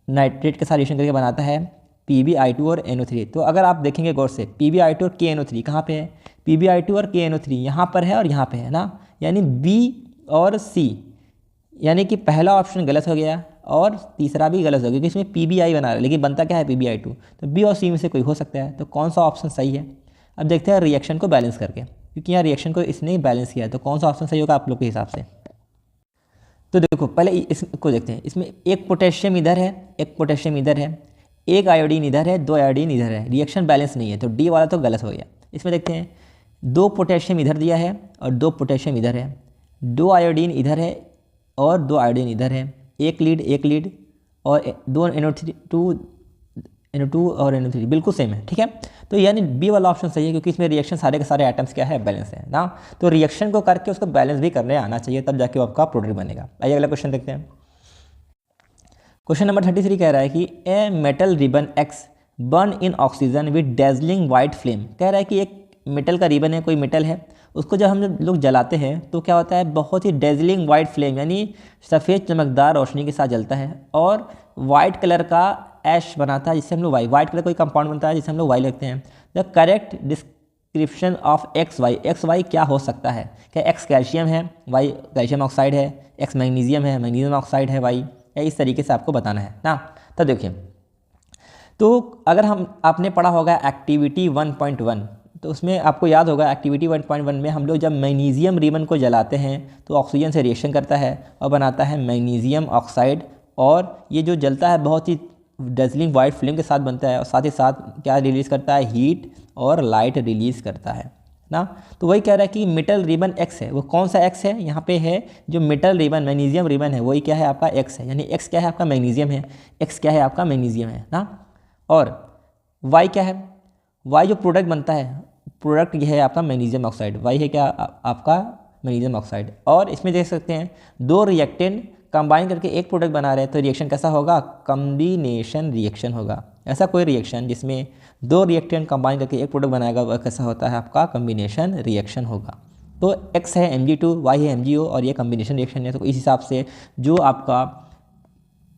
S2: नाइट्रेट के साथ रिएक्शन करके बनाता है PbI2 और NO3। तो अगर आप देखेंगे गौर से PbI2 और KNO3 कहाँ पे है, PbI2 और KNO3 यहाँ पर है और यहाँ पे है ना, यानी B और C, यानी कि पहला ऑप्शन गलत हो गया और तीसरा भी गलत हो गया क्योंकि इसमें PbI बना रहा है लेकिन बनता क्या है PbI2। तो B और C में से कोई हो सकता है, तो कौन सा ऑप्शन सही है। अब देखते हैं रिएक्शन को बैलेंस करके, क्योंकि यहाँ रिएक्शन को इसने बैलेंस किया है, तो कौन सा ऑप्शन सही होगा आप लोग के हिसाब से। तो देखो पहले इसको देखते हैं। इसमें एक पोटेशियम इधर है, एक पोटेशियम इधर है, एक आयोडीन इधर है, दो आयोडीन इधर है, रिएक्शन बैलेंस नहीं है, तो डी वाला तो गलत हो गया। इसमें देखते हैं, दो पोटेशियम इधर दिया है और दो पोटेशियम इधर है, दो आयोडीन इधर है और दो आयोडीन इधर है, एक लीड और दो NO2 और NO3 बिल्कुल सेम है, ठीक है। तो यानी बी वाला ऑप्शन सही है, क्योंकि इसमें रिएक्शन सारे के सारे आइटम्स क्या है, बैलेंस है ना। तो रिएक्शन को करके उसको बैलेंस भी करने आना चाहिए, तब जाके वो आपका प्रोडक्ट बनेगा। आइए अगला क्वेश्चन देखते हैं। क्वेश्चन नंबर 33 कह रहा है कि a metal ribbon x burn in oxygen with dazzling white flame. कह रहा है कि एक मेटल का रिबन है, कोई मेटल है, उसको जब हम लोग जलाते हैं तो क्या होता है, बहुत ही डेजलिंग वाइट फ्लेम यानी सफ़ेद चमकदार रोशनी के साथ जलता है और वाइट कलर का ऐश बनाता है, जिससे हम लोग वाइट कलर कोई कंपाउंड बनता है जिससे हम लोग वाई लगते हैं। The correct description of x y क्या हो सकता है? क्या एक्स कैल्शियम है, वाई कैल्शियम ऑक्साइड है, एक्स मैग्नीशियम है, मैग्नीशियम ऑक्साइड है वाई, या इस तरीके से आपको बताना है ना। तो देखिए, तो अगर आपने पढ़ा होगा एक्टिविटी 1.1, तो उसमें आपको याद होगा एक्टिविटी 1.1 में हम लोग जब मैग्नीशियम रिबन को जलाते हैं तो ऑक्सीजन से रिएक्शन करता है और बनाता है मैग्नीशियम ऑक्साइड, और ये जो जलता है बहुत ही डेजलिंग वाइट फ्लेम के साथ बनता है और साथ ही साथ क्या रिलीज़ करता है, हीट और लाइट रिलीज़ करता है ना। तो वही कह रहा है कि मेटल रिबन एक्स है, वो कौन सा एक्स है, यहाँ पे है जो मेटल रिबन मैग्नीशियम रिबन है वही क्या है आपका एक्स है, यानी एक्स क्या है आपका मैग्नीशियम है, एक्स क्या है आपका मैग्नीशियम है ना। और वाई क्या है, वाई जो प्रोडक्ट बनता है, प्रोडक्ट ये है आपका मैग्नीशियम ऑक्साइड, वाई है क्या आपका मैग्नीशियम ऑक्साइड। और इसमें देख सकते हैं दो रिएक्टेंट कंबाइन करके एक प्रोडक्ट बना रहे हैं, तो रिएक्शन कैसा होगा, कम्बिनेशन रिएक्शन होगा। ऐसा कोई रिएक्शन जिसमें दो रिएक्टेंट कंबाइन करके एक प्रोडक्ट बनाएगा वह कैसा होता है आपका कम्बिनेशन रिएक्शन होगा। तो एक्स है Mg2, वाई है MgO और ये कम्बिनेशन रिएक्शन है। तो इस हिसाब से जो आपका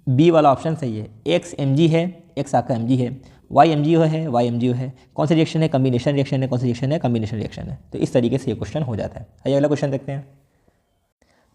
S2: बी वाला ऑप्शन सही है, एक्स Mg है, एक्स आपका Mg है, वाई MgO है, वाई MgO है। कौन सा रिएक्शन है, कम्बिनेशन रिएक्शन है, कौन सा रिएक्शन है, कम्बिनेशन रिएक्शन है। तो इस तरीके से ये क्वेश्चन हो जाता है। आइए अगला क्वेश्चन देखते हैं।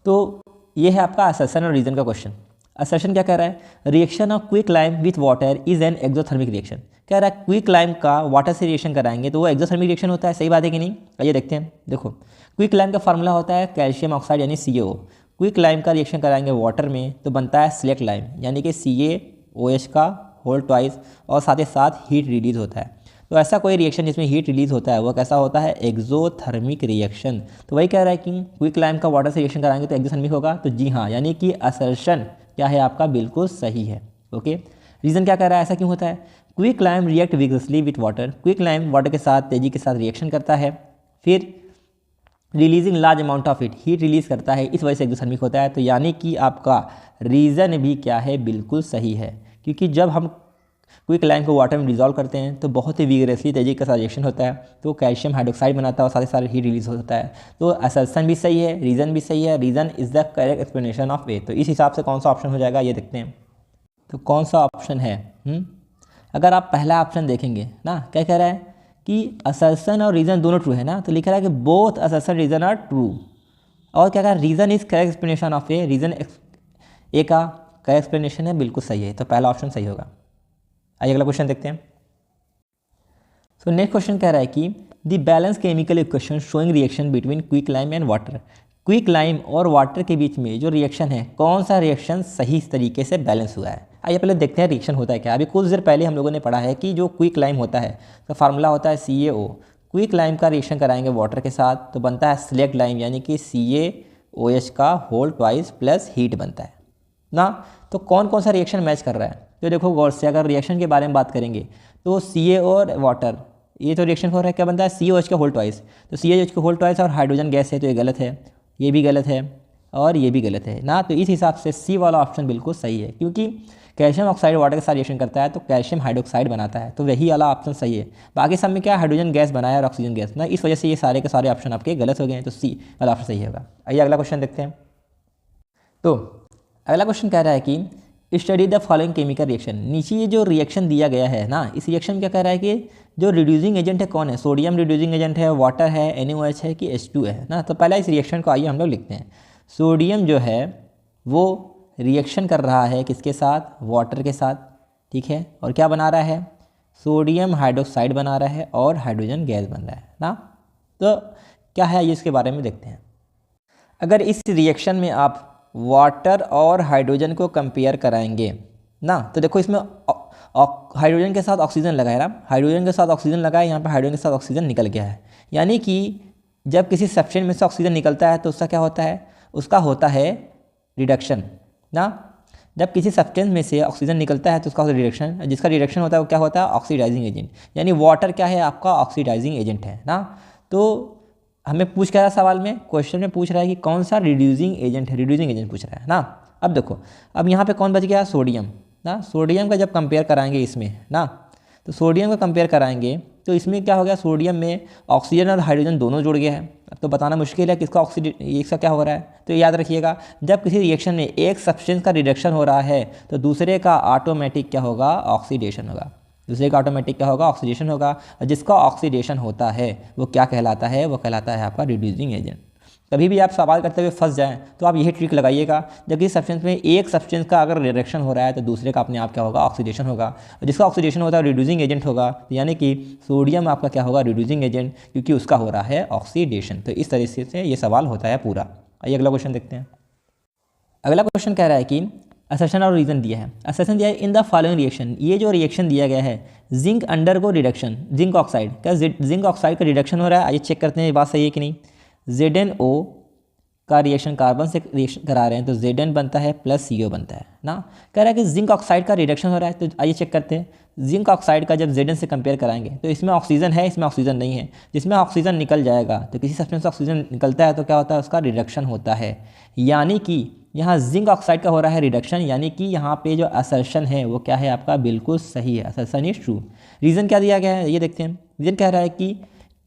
S2: तो ये है आपका असर्शन और रीजन का क्वेश्चन। असर्शन क्या कह रहा है, reaction of quick lime with water is an exothermic reaction. कह रहा है क्विक लाइम का वाटर से रिएक्शन कराएंगे तो वो एक्सोथर्मिक रिएक्शन होता है, सही बात है कि नहीं। आइए देखते हैं। देखो क्विक लाइम का फार्मूला होता है कैल्शियम ऑक्साइड यानी CaO। क्विक लाइम का रिएक्शन कराएंगे वाटर में तो बनता है सिलेक्ट लाइम यानी कि CaOH का होल ट्वाइस, और साथ ही साथ हीट रिलीज होता है। तो ऐसा कोई रिएक्शन जिसमें हीट रिलीज होता है वो कैसा होता है, एक्सोथर्मिक रिएक्शन। तो वही कह रहा है कि क्विक लाइम का वाटर से रिएक्शन कराएंगे तो एक्सोथर्मिक होगा। तो जी हाँ, यानी कि असर्शन क्या है आपका बिल्कुल सही है। ओके, रीज़न क्या कह रहा है, ऐसा क्यों होता है, quick lime react vigorously with water. Quick lime water के साथ तेजी के साथ रिएक्शन करता है, फिर releasing large amount of heat release करता है, इस वजह से एक्सोथर्मिक होता है। तो यानी कि आपका रीज़न भी क्या है, बिल्कुल सही है, क्योंकि जब हम क्विक लाइम को वाटर में डिजॉल्व करते हैं तो बहुत ही विगरसली तेजी के साथ रिएक्शन होता है, तो कैल्शियम हाइड्रोक्साइड बनाता है और साथ ही साथ हीट रिलीज होता है। तो असर्शन भी सही है, रीज़न भी सही है, reason is the correct explanation of a. तो इस हिसाब से कौन सा ऑप्शन हो जाएगा ये देखते हैं। तो कौन सा ऑप्शन है, अगर आप पहला ऑप्शन देखेंगे ना, क्या कह रहा है कि असर्शन और रीज़न दोनों ट्रू है ना, तो लिख रहा है कि both assertion reason are true. और क्या कह रहा है, reason is correct explanation of a, reason a का करेक्ट एक्सप्लेनेशन है, बिल्कुल सही है। तो पहला ऑप्शन सही होगा। आइए अगला क्वेश्चन देखते हैं। सो नेक्स्ट क्वेश्चन कह रहा है कि the balance chemical equation showing reaction between quick lime and water. Quick lime और वाटर के बीच में जो रिएक्शन है, कौन सा रिएक्शन सही तरीके से बैलेंस हुआ है। आइए पहले देखते हैं रिएक्शन होता है क्या। अभी कुछ देर पहले हम लोगों ने पढ़ा है कि जो क्विक लाइम होता है तो फार्मूला होता है CaO। क्विक लाइम का रिएक्शन कराएंगे वाटर के साथ तो बनता है सिलेक्ट लाइम यानी कि CaOH का होल ट्वाइस प्लस हीट बनता है ना। तो कौन कौन सा रिएक्शन मैच कर रहा है, तो देखो गौर से, अगर रिएक्शन के बारे में बात करेंगे तो CaO और वाटर ये तो रिएक्शन हो रहा है, क्या बनता है CaOH का होल ट्वाइस। तो CaOH का होल ट्वाइस और हाइड्रोजन गैस है, तो ये गलत है, ये भी गलत है और ये भी गलत है ना। तो इस हिसाब से C वाला ऑप्शन बिल्कुल सही है, क्योंकि कैल्शियम ऑक्साइड वाटर के साथ रिएक्शन करता है तो कैल्शियम हाइड्रोक्साइड बनाता है, तो वही वाला ऑप्शन सही है। बाकी सब में क्या हाइड्रोजन गैस बनाया और ऑक्सीजन गैस ना, इस वजह से ये सारे के सारे ऑप्शन आपके गलत हो गए हैं। तो C वाला ऑप्शन सही होगा। आइए अगला क्वेश्चन देखते हैं। तो अगला क्वेश्चन कह रहा है कि study the following chemical reaction. नीचे ये जो रिएक्शन दिया गया है ना, इस रिएक्शन में क्या कह रहा है कि जो रिड्यूसिंग एजेंट है कौन है, सोडियम रिड्यूसिंग एजेंट है, वाटर है, NaOH है कि H2 है ना। तो पहला इस रिएक्शन को आइए हम लोग लिखते हैं। सोडियम जो है वो रिएक्शन कर रहा है किसके साथ, वाटर के साथ, ठीक है, और क्या बना रहा है, सोडियम हाइड्रोक्साइड बना रहा है और हाइड्रोजन गैस बन रहा है ना। तो क्या है ये, इसके बारे में देखते हैं। अगर इस रिएक्शन में आप वाटर और हाइड्रोजन को कंपेयर कराएंगे ना, तो देखो इसमें हाइड्रोजन के साथ ऑक्सीजन लगा है ना, हाइड्रोजन के साथ ऑक्सीजन लगा है, यहाँ पे हाइड्रोजन के साथ ऑक्सीजन निकल गया है। यानी कि जब किसी सब्सटेंस में से ऑक्सीजन निकलता है तो उसका क्या होता है, उसका होता है रिडक्शन ना। जब किसी सब्सटेंस में से ऑक्सीजन निकलता है तो उसका होता है रिडक्शन, जिसका रिडक्शन होता है वो क्या होता है, ऑक्सीडाइजिंग एजेंट। यानी वाटर क्या है आपका, ऑक्सीडाइजिंग एजेंट है ना। तो हमें पूछ क्या रहा है सवाल में, क्वेश्चन में पूछ रहा है कि कौन सा रिड्यूसिंग एजेंट है, रिड्यूसिंग एजेंट पूछ रहा है ना। अब देखो, अब यहाँ पे कौन बच गया, सोडियम ना। सोडियम का जब कंपेयर कराएंगे इसमें ना, तो सोडियम का कंपेयर कराएंगे तो इसमें क्या हो गया, सोडियम में ऑक्सीजन और हाइड्रोजन दोनों जुड़ गया है। अब तो बताना मुश्किल है किसका इसका क्या हो रहा है। तो याद रखिएगा, जब किसी रिएक्शन में एक सब्सटेंस का रिडक्शन हो रहा है तो दूसरे का ऑटोमेटिक क्या होगा, ऑक्सीडेशन होगा। दूसरे का ऑटोमेटिक क्या होगा, ऑक्सीडेशन होगा। जिसका ऑक्सीडेशन होता है वो क्या कहलाता है, वो कहलाता है आपका रिड्यूसिंग एजेंट। कभी भी आप सवाल करते हुए फंस जाएं तो आप यही ट्रिक लगाइएगा, जब किसी सब्सटेंस में एक सब्सटेंस का अगर रिडक्शन हो रहा है तो दूसरे का अपने आप क्या होगा, ऑक्सीडेशन होगा। और जिसका ऑक्सीडेशन होता है रिड्यूसिंग एजेंट होगा, तो यानी कि सोडियम आपका क्या होगा, रिड्यूसिंग एजेंट, क्योंकि उसका हो रहा है ऑक्सीडेशन। तो इस तरीके से ये सवाल होता है पूरा। आइए अगला क्वेश्चन देखते हैं। अगला क्वेश्चन कह रहा है कि असर्शन और रीज़न दिया है। असर्शन दिया है इन द फॉलोइंग रिएक्शन, ये जो रिएक्शन दिया गया है, zinc undergo reduction, zinc oxide, क्या जिंक ऑक्साइड का रिडक्शन हो रहा है। आइए चेक करते हैं ये बात सही है कि नहीं। ZnO का रिएक्शन कार्बन से रिएक्शन करा रहे हैं तो Zn बनता है प्लस CO बनता है ना। कह रहा है कि जिंक ऑक्साइड का रिडक्शन हो रहा है, तो आइए चेक करते हैं। जिंक ऑक्साइड का जब Zn से कंपेयर कराएंगे तो इसमें ऑक्सीजन है, इसमें ऑक्सीजन नहीं है। जिसमें ऑक्सीजन निकल जाएगा तो किसी सब्सटेंस से ऑक्सीजन निकलता है तो क्या होता है, उसका रिडक्शन होता है। यानी कि यहाँ जिंक ऑक्साइड का हो रहा है रिडक्शन, यानी कि यहाँ पे जो असर्शन है वो क्या है आपका, बिल्कुल सही है, असर्शन इज ट्रू। रीज़न क्या दिया गया है ये देखते हैं। रीज़न कह रहा है कि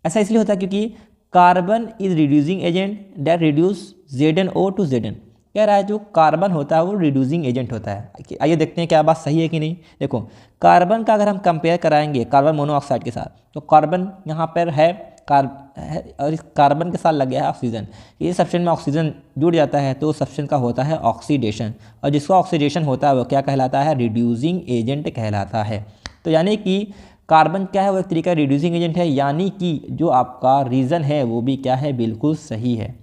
S2: ऐसा इसलिए होता है क्योंकि carbon is reducing agent that reduce ZnO to Zn। कह रहा है जो कार्बन होता है वो रिड्यूसिंग एजेंट होता है। आइए देखते हैं क्या बात सही है कि नहीं। देखो, कार्बन का अगर हम कंपेयर कराएंगे कार्बन मोनोऑक्साइड के साथ, तो कार्बन यहाँ पर है और इस कार्बन के साथ लग गया है ऑक्सीजन। ये सब्सटेंस में ऑक्सीजन जुड़ जाता है तो सब्सटेंस का होता है ऑक्सीडेशन, और जिसका ऑक्सीडेशन होता है वो क्या कहलाता है, रिड्यूसिंग एजेंट कहलाता है। तो यानी कि कार्बन क्या है, वो एक तरीका रिड्यूसिंग एजेंट है। यानी कि जो आपका रीज़न है वो भी क्या है, बिल्कुल सही है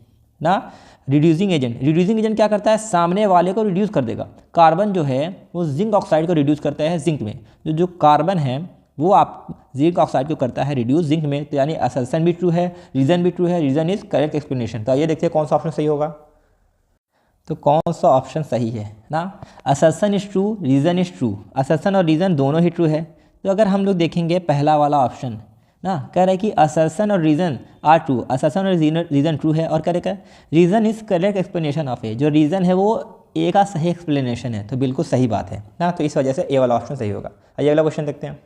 S2: ना। रिड्यूसिंग एजेंट क्या करता है, सामने वाले को रिड्यूस कर देगा। कार्बन जो है वो जिंक ऑक्साइड को रिड्यूस करता है जिंक में, जो कार्बन है वो आप जिंक ऑक्साइड को करता है रिड्यूस जिंक में। तो यानी असर्शन भी ट्रू है, रीज़न भी ट्रू है, रीज़न इज करेक्ट एक्सप्लेनेशन। तो ये देखते हैं कौन सा ऑप्शन सही होगा। तो कौन सा ऑप्शन सही है ना, assertion is true, reason is true. Assertion और रीज़न दोनों ही ट्रू है। तो अगर हम लोग देखेंगे पहला वाला ऑप्शन ना, कह रहा है कि असर्शन और रीज़न आर ट्रू, असर्शन और रीज़न ट्रू है, और कह रहा है reason is correct explanation of a, जो रीज़न है वो ए का सही एक्सप्लेनेशन है। तो बिल्कुल सही बात है ना, तो इस वजह से ए वाला ऑप्शन सही होगा। आइए अगला क्वेश्चन देखते हैं।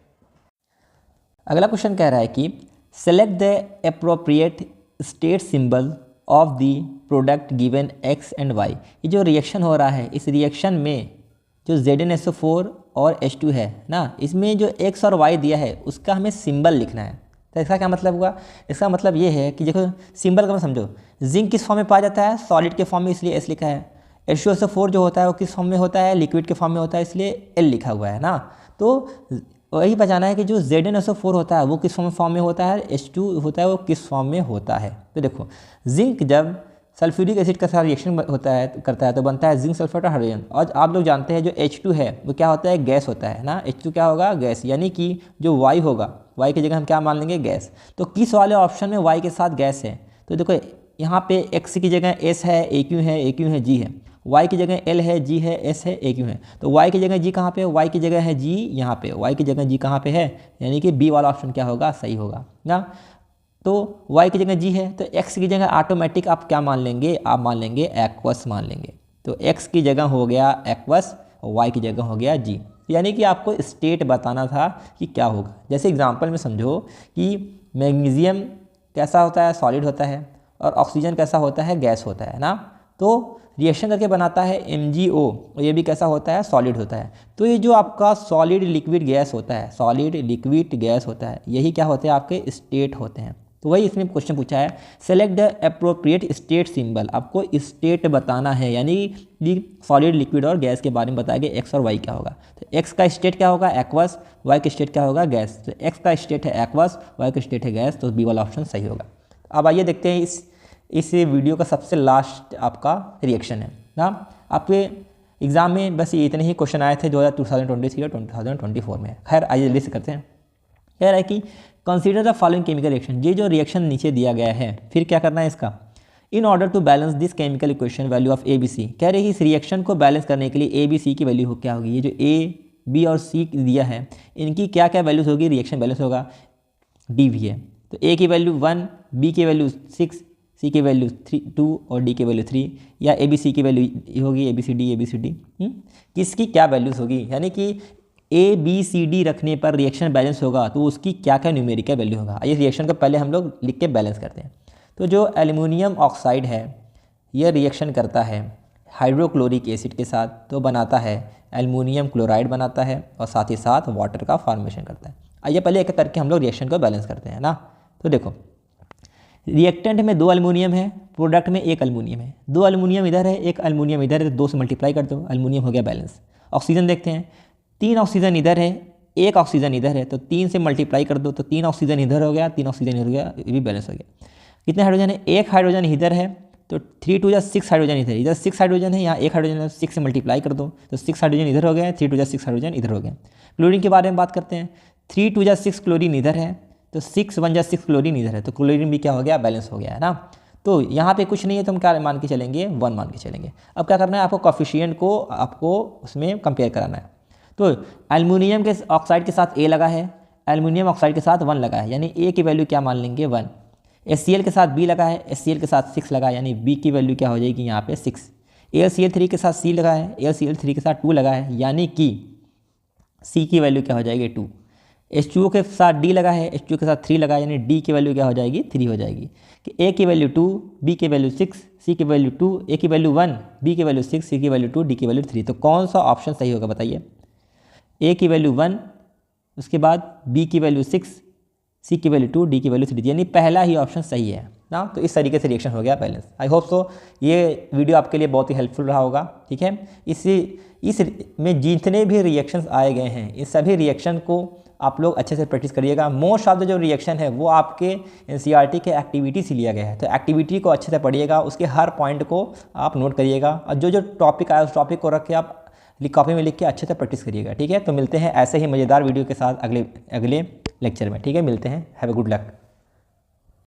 S2: अगला क्वेश्चन कह रहा है कि select the appropriate state symbol of the product given x and y. ये जो रिएक्शन हो रहा है, इस रिएक्शन में जो ZnSO4 और H2 है ना, इसमें जो x और y दिया है उसका हमें सिंबल लिखना है। तो इसका क्या मतलब हुआ, इसका मतलब ये है कि देखो सिंबल का समझो, जिंक किस फॉर्म में पाया जाता है, सॉलिड के फॉर्म में, इसलिए S लिखा है। H2SO4 जो होता है वो किस फॉर्म में होता है, लिक्विड के फॉर्म में होता है, इसलिए L लिखा हुआ है ना। तो वही बचाना है कि जो ZnSO4 होता है वो किस फॉर्म में होता है, H2 होता है वो किस फॉर्म में होता है। तो देखो, जिंक जब सल्फ्यूरिक एसिड का साथ रिएक्शन करता है तो बनता है जिंक सल्फेट और हाइड्रोजन। और आप लोग जानते हैं जो H2 है वो क्या होता है, गैस होता है ना। H2 क्या होगा, गैस। यानी कि जो Y होगा, Y की जगह हम क्या मान लेंगे, गैस। तो किस वाले ऑप्शन में Y के साथ गैस है, तो देखो यहाँ पे X की जगह S है, AQ है, G है। Y की जगह L है, G है, S है, AQ है। तो Y की जगह G कहाँ पे है, Y की जगह है G यहाँ पे, Y की जगह G कहाँ पे है, यानी कि B वाला ऑप्शन क्या होगा, सही होगा ना। तो y की जगह g है तो x की जगह ऑटोमेटिक आप क्या मान लेंगे, आप मान लेंगे एक्वस मान लेंगे। तो x की जगह हो गया एक्वस और y की जगह हो गया g। यानी कि आपको स्टेट बताना था कि क्या होगा। जैसे एग्जांपल में समझो कि मैग्नीशियम कैसा होता है, सॉलिड होता है, और ऑक्सीजन कैसा होता है, गैस होता है ना। तो रिएक्शन करके बनाता है MgO, और ये भी कैसा होता है, सॉलिड होता है। तो ये जो आपका सॉलिड लिक्विड गैस होता है, सॉलिड लिक्विड गैस होता है, यही क्या होते हैं, आपके स्टेट होते हैं। तो वही इसमें क्वेश्चन पूछा है, select the appropriate state symbol. आपको स्टेट बताना है, यानी सॉलिड लिक्विड और गैस के बारे में बताया गया, एक्स और वाई क्या होगा। तो एक्स का स्टेट क्या होगा, एक्वस, वाई का स्टेट क्या होगा, गैस। तो एक्स का स्टेट है एक्वस, वाई का स्टेट है गैस, तो बी वाला ऑप्शन सही होगा। अब आइए देखते हैं इस वीडियो का सबसे लास्ट आपका रिएक्शन है। ना। आपके एग्ज़ाम में बस ये इतने ही क्वेश्चन आए थे 2023 और 2024 में। खैर आइए जल्दी से करते हैं। कह रहा है कि consider the following chemical reaction, ये जो रिएक्शन नीचे दिया गया है, फिर क्या करना है इसका, in order to balance this chemical equation value of a b c. कह रहे हैं कि इस रिएक्शन को बैलेंस करने के लिए ए बी सी की वैल्यू क्या होगी। ये जो ए बी और सी दिया है इनकी क्या क्या वैल्यूज होगी, रिएक्शन बैलेंस होगा डी वी है। तो ए की वैल्यू 1, बी की वैल्यू 6, सी की वैल्यू 2 और डी की वैल्यू 3, या ए बी सी की वैल्यू होगी ए बी सी डी। किसकी क्या वैल्यूज होगी, यानी कि ए बी सी डी रखने पर रिएक्शन बैलेंस होगा तो उसकी क्या क्या न्यूमेरिकल वैल्यू होगा। इस रिएक्शन को पहले हम लोग लिख के बैलेंस करते हैं। तो जो एल्युमिनियम ऑक्साइड है यह रिएक्शन करता है हाइड्रोक्लोरिक एसिड के साथ, तो बनाता है एल्युमिनियम क्लोराइड बनाता है और साथ ही साथ वाटर का फॉर्मेशन करता है। आइए पहले एक करके हम लोग रिएक्शन को बैलेंस करते हैं ना। तो देखो रिएक्टेंट में 2 एल्युमिनियम है, प्रोडक्ट में 1 एल्युमिनियम है। 2 एल्युमिनियम इधर है, 1 एल्युमिनियम इधर है, तो 2 से मल्टीप्लाई कर दो, एल्युमिनियम हो गया बैलेंस। ऑक्सीजन देखते हैं, 3 ऑक्सीजन इधर है, 1 ऑक्सीजन इधर है, तो 3 से मल्टीप्लाई कर दो, तो 3 ऑक्सीजन इधर हो गया, 3 ऑक्सीजन इधर हो गया, ये भी बैलेंस हो गया। कितने हाइड्रोजन है, 1 हाइड्रोजन इधर है, तो 3 2 6 हाइड्रोजन इधर 6 हाइड्रोजन है, यहाँ 1 हाइड्रोजन है, 6 से मल्टीप्लाई कर दो, तो 6 हाइड्रोजन इधर हो गया, 3 2 6 हाइड्रोजन इधर हो गया। क्लोरीन के बारे में बात करते हैं, 3 2 6 क्लोरीन इधर है, तो 6 1 6 क्लोरीन इधर है, तो क्लोरीन भी क्या हो गया, बैलेंस हो गया है ना। तो यहाँ पे कुछ नहीं है तो हम क्या मान के चलेंगे, 1 मान के चलेंगे। अब क्या करना है, आपको कोफिशिएंट को आपको उसमें कंपेयर कराना है। तो एल्युमिनियम के ऑक्साइड के साथ ए लगा है, एल्युमिनियम ऑक्साइड के साथ 1 लगा है, यानी ए की वैल्यू क्या मान लेंगे 1। HCl के साथ बी लगा है, HCl के साथ 6 लगा है, यानी बी की वैल्यू क्या हो जाएगी यहाँ पे 6। AlCl3 के साथ सी लगा है, AlCl3 के साथ 2 लगा है, यानी कि सी की वैल्यू क्या हो जाएगी 2। H2O के साथ डी लगा है, H2O के साथ 3 लगा है, यानी डी की वैल्यू क्या हो जाएगी 3 हो जाएगी। कि ए की वैल्यू 2, बी की वैल्यू 6, सी की वैल्यू 2, ए की वैल्यू 1, बी की वैल्यू 6, सी की वैल्यू 2, डी की वैल्यू 3। तो कौन सा ऑप्शन सही होगा बताइए। ए की वैल्यू 1, उसके बाद बी की वैल्यू 6, सी की वैल्यू 2, डी की वैल्यू 3, यानी पहला ही ऑप्शन सही है ना। तो इस तरीके से रिएक्शन हो गया बैलेंस। आई होप सो ये वीडियो आपके लिए बहुत ही हेल्पफुल रहा होगा। ठीक है, इस में जितने भी रिएक्शंस आए गए हैं इस सभी रिएक्शन को आप लोग अच्छे से प्रैक्टिस करिएगा। मोस्ट ऑफ द जो रिएक्शन है वो आपके एनसीईआरटी के एक्टिविटी से लिया गया है, तो एक्टिविटी को अच्छे से पढ़िएगा, उसके हर पॉइंट को आप नोट करिएगा और जो जो टॉपिक आया उस टॉपिक को रख के आप कॉपी में लिख के अच्छे से प्रैक्टिस करिएगा। ठीक है, तो मिलते हैं ऐसे ही मज़ेदार वीडियो के साथ अगले लेक्चर में। ठीक है, मिलते हैं। Have a good luck.